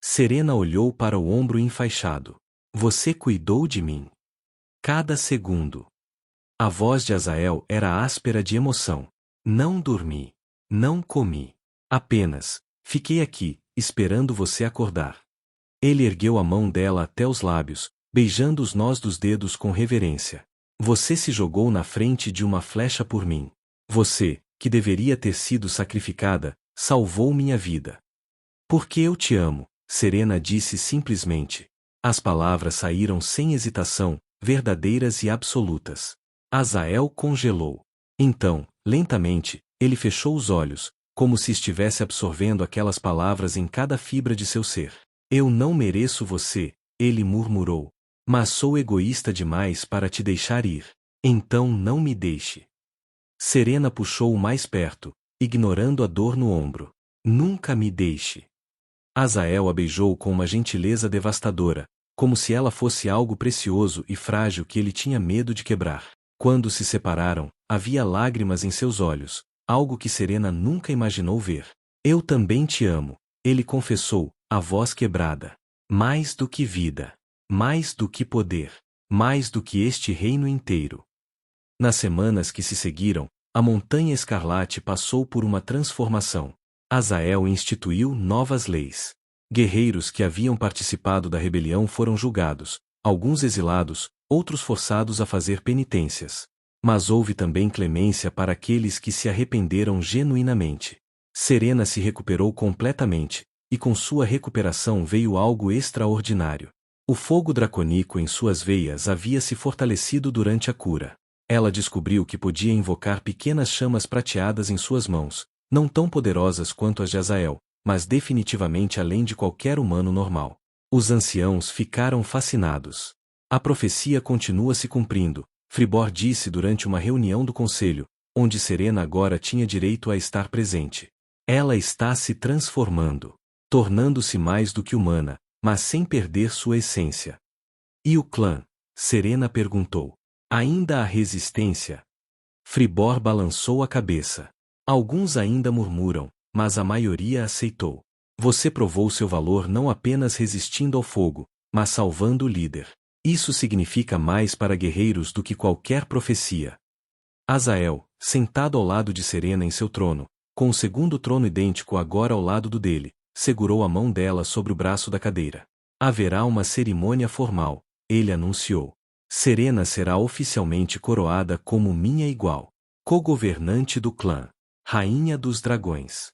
Serena olhou para o ombro enfaixado. Você cuidou de mim. Cada segundo. A voz de Azael era áspera de emoção. Não dormi. Não comi. Apenas, fiquei aqui, esperando você acordar. Ele ergueu a mão dela até os lábios, beijando os nós dos dedos com reverência. Você se jogou na frente de uma flecha por mim. Você, que deveria ter sido sacrificada, salvou minha vida. Porque eu te amo, Serena disse simplesmente. As palavras saíram sem hesitação, verdadeiras e absolutas. Azael congelou. Então, lentamente, ele fechou os olhos, como se estivesse absorvendo aquelas palavras em cada fibra de seu ser. Eu não mereço você, ele murmurou. Mas sou egoísta demais para te deixar ir. Então não me deixe. Serena puxou-o mais perto, ignorando a dor no ombro. Nunca me deixe. Azael a beijou com uma gentileza devastadora, como se ela fosse algo precioso e frágil que ele tinha medo de quebrar. Quando se separaram, havia lágrimas em seus olhos, algo que Serena nunca imaginou ver. Eu também te amo, ele confessou, a voz quebrada. Mais do que vida. Mais do que poder. Mais do que este reino inteiro. Nas semanas que se seguiram, a Montanha Escarlate passou por uma transformação. Azael instituiu novas leis. Guerreiros que haviam participado da rebelião foram julgados, alguns exilados, outros forçados a fazer penitências. Mas houve também clemência para aqueles que se arrependeram genuinamente. Serena se recuperou completamente, e com sua recuperação veio algo extraordinário. O fogo dracônico em suas veias havia se fortalecido durante a cura. Ela descobriu que podia invocar pequenas chamas prateadas em suas mãos, não tão poderosas quanto as de Azael, mas definitivamente além de qualquer humano normal. Os anciãos ficaram fascinados. A profecia continua se cumprindo, Fribor disse durante uma reunião do conselho, onde Serena agora tinha direito a estar presente. Ela está se transformando, tornando-se mais do que humana, mas sem perder sua essência. E o clã? Serena perguntou. Ainda há resistência? Fribor balançou a cabeça. Alguns ainda murmuram, mas a maioria aceitou. Você provou seu valor não apenas resistindo ao fogo, mas salvando o líder. Isso significa mais para guerreiros do que qualquer profecia. Azael, sentado ao lado de Serena em seu trono, com o segundo trono idêntico agora ao lado do dele, segurou a mão dela sobre o braço da cadeira. Haverá uma cerimônia formal, ele anunciou. Serena será oficialmente coroada como minha igual, co-governante do clã, rainha dos dragões.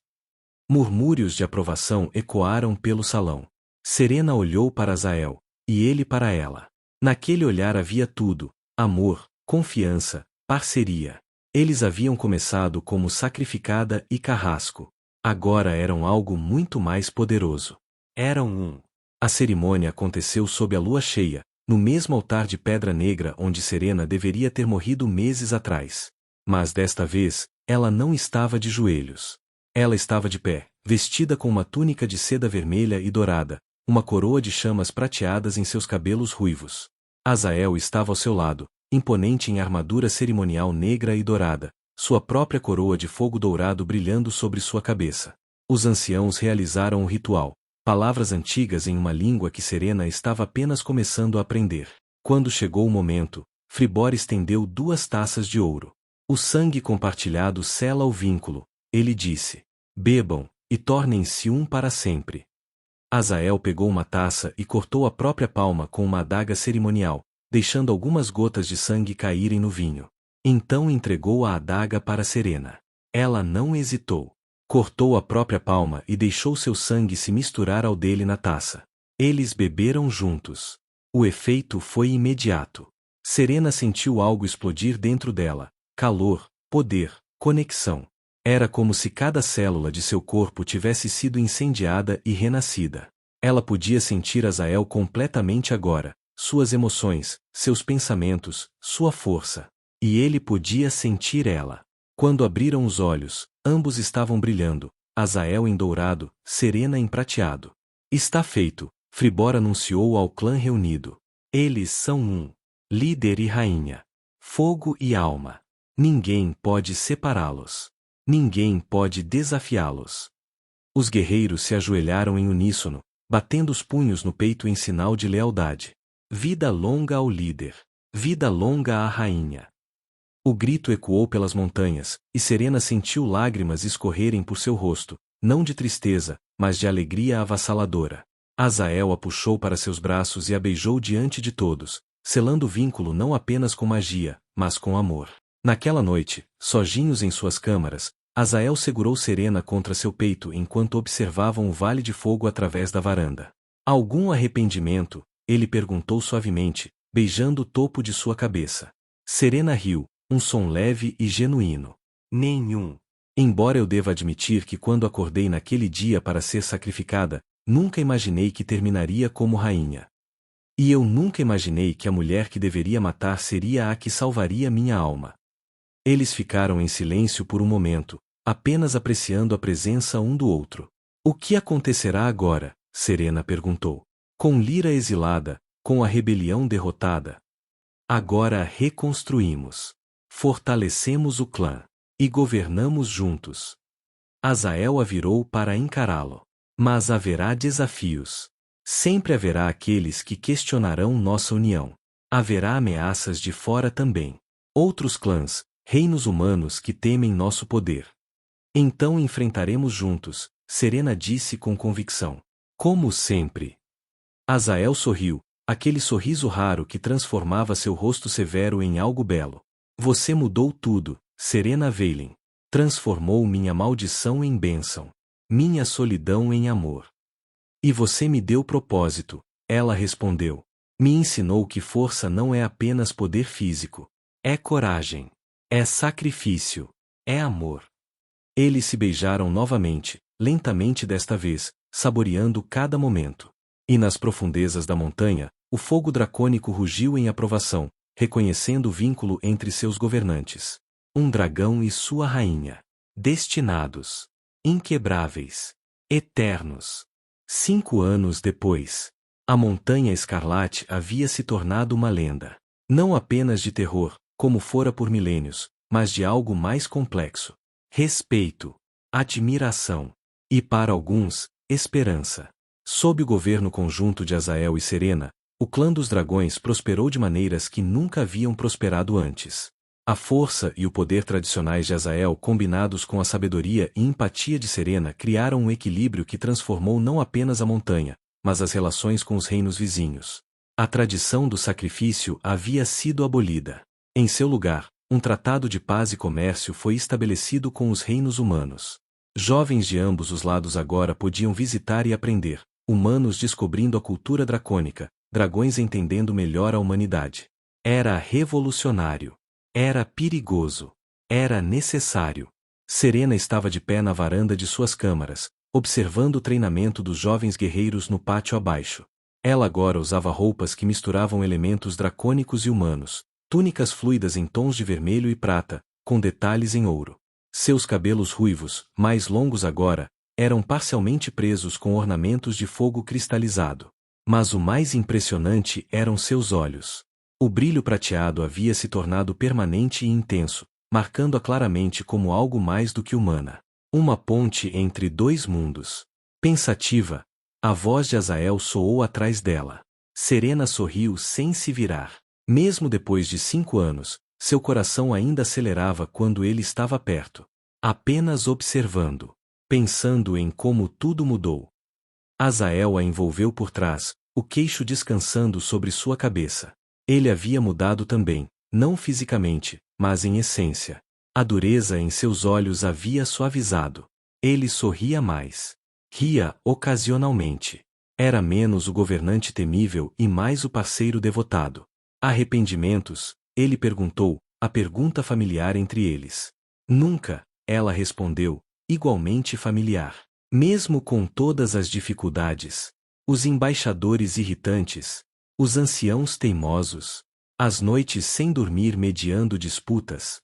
Murmúrios de aprovação ecoaram pelo salão. Serena olhou para Azael, e ele para ela. Naquele olhar havia tudo: amor, confiança, parceria. Eles haviam começado como sacrificada e carrasco. Agora eram algo muito mais poderoso. Eram um. A cerimônia aconteceu sob a lua cheia, no mesmo altar de pedra negra onde Serena deveria ter morrido meses atrás. Mas desta vez, ela não estava de joelhos. Ela estava de pé, vestida com uma túnica de seda vermelha e dourada, uma coroa de chamas prateadas em seus cabelos ruivos. Azael estava ao seu lado, imponente em armadura cerimonial negra e dourada, sua própria coroa de fogo dourado brilhando sobre sua cabeça. Os anciãos realizaram o ritual, palavras antigas em uma língua que Serena estava apenas começando a aprender. Quando chegou o momento, Fribor estendeu 2 taças de ouro. O sangue compartilhado sela o vínculo, ele disse. Bebam, e tornem-se um para sempre. Azael pegou uma taça e cortou a própria palma com uma adaga cerimonial, deixando algumas gotas de sangue caírem no vinho. Então entregou a adaga para Serena. Ela não hesitou. Cortou a própria palma e deixou seu sangue se misturar ao dele na taça. Eles beberam juntos. O efeito foi imediato. Serena sentiu algo explodir dentro dela: calor, poder, conexão. Era como se cada célula de seu corpo tivesse sido incendiada e renascida. Ela podia sentir Azael completamente agora, suas emoções, seus pensamentos, sua força. E ele podia sentir ela. Quando abriram os olhos, ambos estavam brilhando, Azael em dourado, Serena em prateado. Está feito, Fribor anunciou ao clã reunido. Eles são um. Líder e rainha. Fogo e alma. Ninguém pode separá-los. Ninguém pode desafiá-los. Os guerreiros se ajoelharam em uníssono, batendo os punhos no peito em sinal de lealdade. Vida longa ao líder. Vida longa à rainha. O grito ecoou pelas montanhas, e Serena sentiu lágrimas escorrerem por seu rosto, não de tristeza, mas de alegria avassaladora. Azael a puxou para seus braços e a beijou diante de todos, selando o vínculo não apenas com magia, mas com amor. Naquela noite, sozinhos em suas câmaras, Azael segurou Serena contra seu peito enquanto observavam o vale de fogo através da varanda. Algum arrependimento? Ele perguntou suavemente, beijando o topo de sua cabeça. Serena riu, um som leve e genuíno. Nenhum. Embora eu deva admitir que quando acordei naquele dia para ser sacrificada, nunca imaginei que terminaria como rainha. E eu nunca imaginei que a mulher que deveria matar seria a que salvaria minha alma. Eles ficaram em silêncio por um momento, apenas apreciando a presença um do outro. O que acontecerá agora? Serena perguntou. Com Lyra exilada, com a rebelião derrotada. Agora reconstruímos. Fortalecemos o clã. E governamos juntos. Azael a virou para encará-lo. Mas haverá desafios. Sempre haverá aqueles que questionarão nossa união. Haverá ameaças de fora também. Outros clãs, reinos humanos que temem nosso poder. Então enfrentaremos juntos, Serena disse com convicção. Como sempre. Azael sorriu, aquele sorriso raro que transformava seu rosto severo em algo belo. Você mudou tudo, Serena Valen. Transformou minha maldição em bênção. Minha solidão em amor. E você me deu propósito, ela respondeu. Me ensinou que força não é apenas poder físico. É coragem. É sacrifício. É amor. Eles se beijaram novamente, lentamente desta vez, saboreando cada momento. E nas profundezas da montanha, o fogo dracônico rugiu em aprovação, reconhecendo o vínculo entre seus governantes. Um dragão e sua rainha. Destinados. Inquebráveis. Eternos. 5 anos depois. A Montanha Escarlate havia se tornado uma lenda. Não apenas de terror, como fora por milênios, mas de algo mais complexo. Respeito. Admiração. E para alguns, esperança. Sob o governo conjunto de Azael e Serena, o clã dos dragões prosperou de maneiras que nunca haviam prosperado antes. A força e o poder tradicionais de Azael combinados com a sabedoria e empatia de Serena criaram um equilíbrio que transformou não apenas a montanha, mas as relações com os reinos vizinhos. A tradição do sacrifício havia sido abolida. Em seu lugar, um tratado de paz e comércio foi estabelecido com os reinos humanos. Jovens de ambos os lados agora podiam visitar e aprender, humanos descobrindo a cultura dracônica, dragões entendendo melhor a humanidade. Era revolucionário. Era perigoso. Era necessário. Serena estava de pé na varanda de suas câmaras, observando o treinamento dos jovens guerreiros no pátio abaixo. Ela agora usava roupas que misturavam elementos dracônicos e humanos, túnicas fluidas em tons de vermelho e prata, com detalhes em ouro. Seus cabelos ruivos, mais longos agora, eram parcialmente presos com ornamentos de fogo cristalizado. Mas o mais impressionante eram seus olhos. O brilho prateado havia se tornado permanente e intenso, marcando-a claramente como algo mais do que humana. Uma ponte entre dois mundos. Pensativa, a voz de Azael soou atrás dela. Serena sorriu sem se virar. Mesmo depois de 5 anos, seu coração ainda acelerava quando ele estava perto. Apenas observando. Pensando em como tudo mudou. Azael a envolveu por trás, o queixo descansando sobre sua cabeça. Ele havia mudado também, não fisicamente, mas em essência. A dureza em seus olhos havia suavizado. Ele sorria mais. Ria ocasionalmente. Era menos o governante temível e mais o parceiro devotado. Arrependimentos? Ele perguntou, a pergunta familiar entre eles. Nunca, ela respondeu, igualmente familiar. Mesmo com todas as dificuldades. Os embaixadores irritantes. Os anciãos teimosos. As noites sem dormir mediando disputas.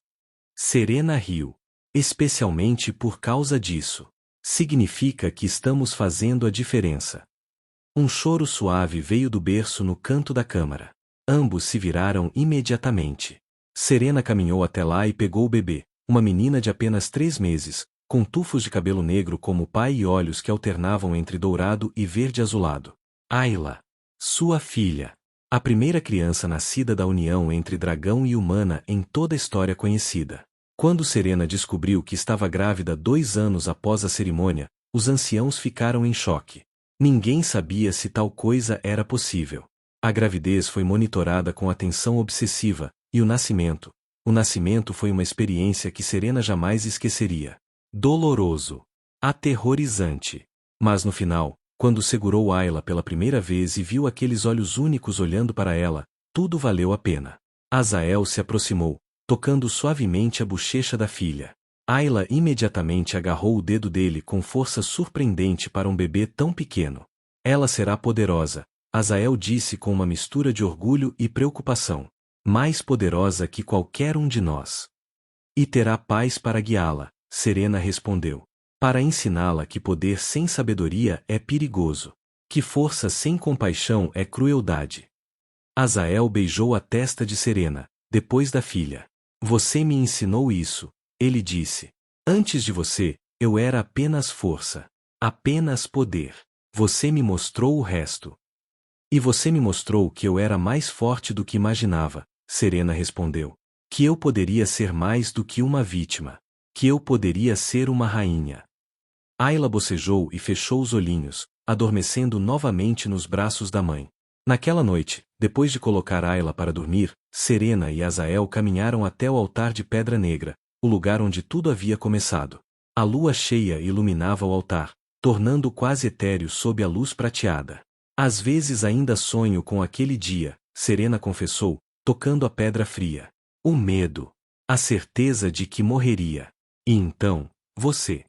Serena riu. Especialmente por causa disso. Significa que estamos fazendo a diferença. Um choro suave veio do berço no canto da câmara. Ambos se viraram imediatamente. Serena caminhou até lá e pegou o bebê, uma menina de apenas 3 meses, com tufos de cabelo negro como pai e olhos que alternavam entre dourado e verde azulado. Ayla. Sua filha. A primeira criança nascida da união entre dragão e humana em toda a história conhecida. Quando Serena descobriu que estava grávida 2 anos após a cerimônia, os anciãos ficaram em choque. Ninguém sabia se tal coisa era possível. A gravidez foi monitorada com atenção obsessiva, e o nascimento foi uma experiência que Serena jamais esqueceria. Doloroso. Aterrorizante. Mas no final, quando segurou Ayla pela primeira vez e viu aqueles olhos únicos olhando para ela, tudo valeu a pena. Azael se aproximou, tocando suavemente a bochecha da filha. Ayla imediatamente agarrou o dedo dele com força surpreendente para um bebê tão pequeno. Ela será poderosa, Azael disse com uma mistura de orgulho e preocupação. Mais poderosa que qualquer um de nós. E terá paz para guiá-la, Serena respondeu. Para ensiná-la que poder sem sabedoria é perigoso. Que força sem compaixão é crueldade. Azael beijou a testa de Serena, depois da filha. Você me ensinou isso, ele disse. Antes de você, eu era apenas força. Apenas poder. Você me mostrou o resto. E você me mostrou que eu era mais forte do que imaginava, Serena respondeu. Que eu poderia ser mais do que uma vítima. Que eu poderia ser uma rainha. Ayla bocejou e fechou os olhinhos, adormecendo novamente nos braços da mãe. Naquela noite, depois de colocar Ayla para dormir, Serena e Azael caminharam até o altar de pedra negra, o lugar onde tudo havia começado. A lua cheia iluminava o altar, tornando-o quase etéreo sob a luz prateada. Às vezes ainda sonho com aquele dia, Serena confessou, tocando a pedra fria. O medo. A certeza de que morreria. E então, você.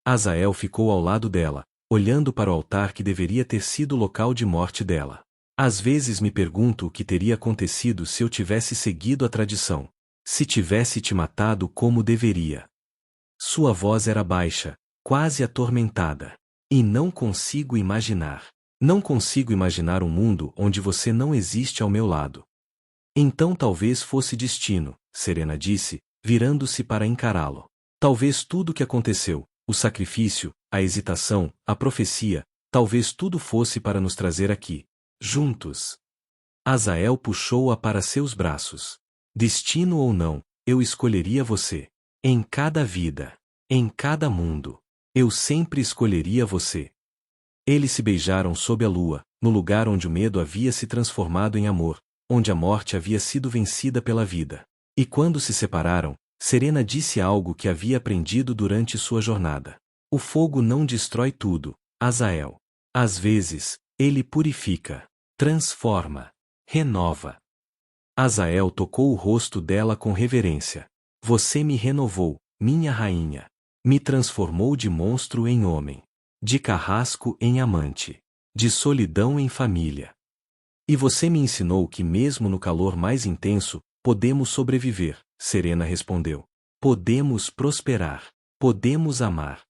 Azael ficou ao lado dela, olhando para o altar que deveria ter sido o local de morte dela. Às vezes me pergunto o que teria acontecido se eu tivesse seguido a tradição. Se tivesse te matado como deveria. Sua voz era baixa, quase atormentada. E não consigo imaginar. Não consigo imaginar um mundo onde você não existe ao meu lado. Então talvez fosse destino, Serena disse, virando-se para encará-lo. Talvez tudo o que aconteceu, o sacrifício, a hesitação, a profecia, talvez tudo fosse para nos trazer aqui, juntos. Azael puxou-a para seus braços. Destino ou não, eu escolheria você. Em cada vida. Em cada mundo. Eu sempre escolheria você. Eles se beijaram sob a lua, no lugar onde o medo havia se transformado em amor, onde a morte havia sido vencida pela vida. E quando se separaram, Serena disse algo que havia aprendido durante sua jornada. O fogo não destrói tudo, Azael. Às vezes, ele purifica, transforma, renova. Azael tocou o rosto dela com reverência. Você me renovou, minha rainha. Me transformou de monstro em homem. De carrasco em amante. De solidão em família. E você me ensinou que mesmo no calor mais intenso, podemos sobreviver, Serena respondeu. Podemos prosperar. Podemos amar.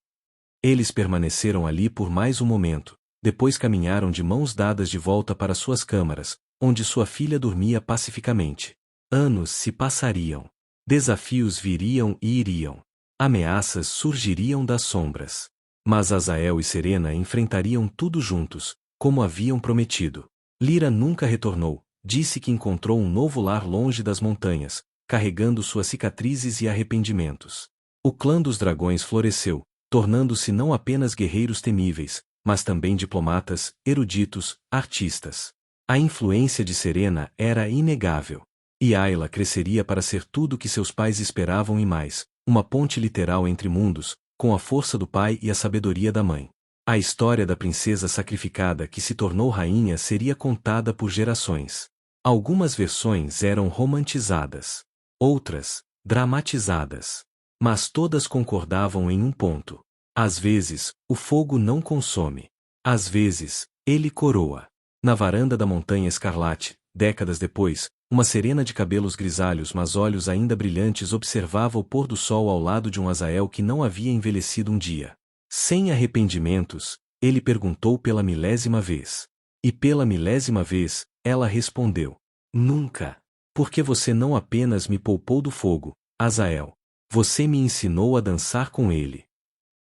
Eles permaneceram ali por mais um momento, depois caminharam de mãos dadas de volta para suas câmaras, onde sua filha dormia pacificamente. Anos se passariam. Desafios viriam e iriam. Ameaças surgiriam das sombras. Mas Azael e Serena enfrentariam tudo juntos, como haviam prometido. Lyra nunca retornou, disse que encontrou um novo lar longe das montanhas, carregando suas cicatrizes e arrependimentos. O clã dos dragões floresceu, tornando-se não apenas guerreiros temíveis, mas também diplomatas, eruditos, artistas. A influência de Serena era inegável. E Ayla cresceria para ser tudo o que seus pais esperavam e mais, uma ponte literal entre mundos, com a força do pai e a sabedoria da mãe. A história da princesa sacrificada que se tornou rainha seria contada por gerações. Algumas versões eram romantizadas, outras, dramatizadas. Mas todas concordavam em um ponto. Às vezes, o fogo não consome. Às vezes, ele coroa. Na varanda da Montanha Escarlate, décadas depois, uma Serena de cabelos grisalhos mas olhos ainda brilhantes observava o pôr do sol ao lado de um Azael que não havia envelhecido um dia. Sem arrependimentos, ele perguntou pela 1000ª vez. E pela 1000ª vez, ela respondeu. Nunca. Porque você não apenas me poupou do fogo, Azael. Você me ensinou a dançar com ele.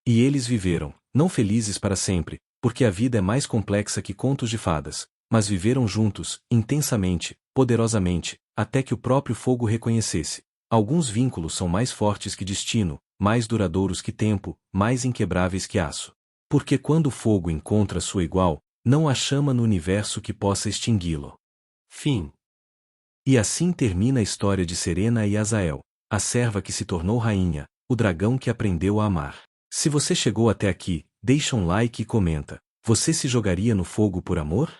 E eles viveram, não felizes para sempre, porque a vida é mais complexa que contos de fadas, mas viveram juntos, intensamente, poderosamente, até que o próprio fogo reconhecesse. Alguns vínculos são mais fortes que destino, mais duradouros que tempo, mais inquebráveis que aço. Porque quando o fogo encontra sua igual, não há chama no universo que possa extingui-lo. Fim. E assim termina a história de Serena e Azael, a serva que se tornou rainha, o dragão que aprendeu a amar. Se você chegou até aqui, deixa um like e comenta. Você se jogaria no fogo por amor?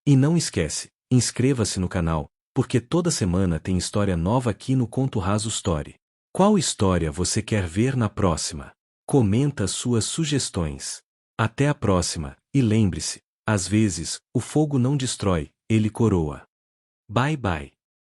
E não esquece, inscreva-se no canal, porque toda semana tem história nova aqui no Conto Raso Story. Qual história você quer ver na próxima? Comenta suas sugestões. Até a próxima, e lembre-se, às vezes, o fogo não destrói, ele coroa. Bye bye.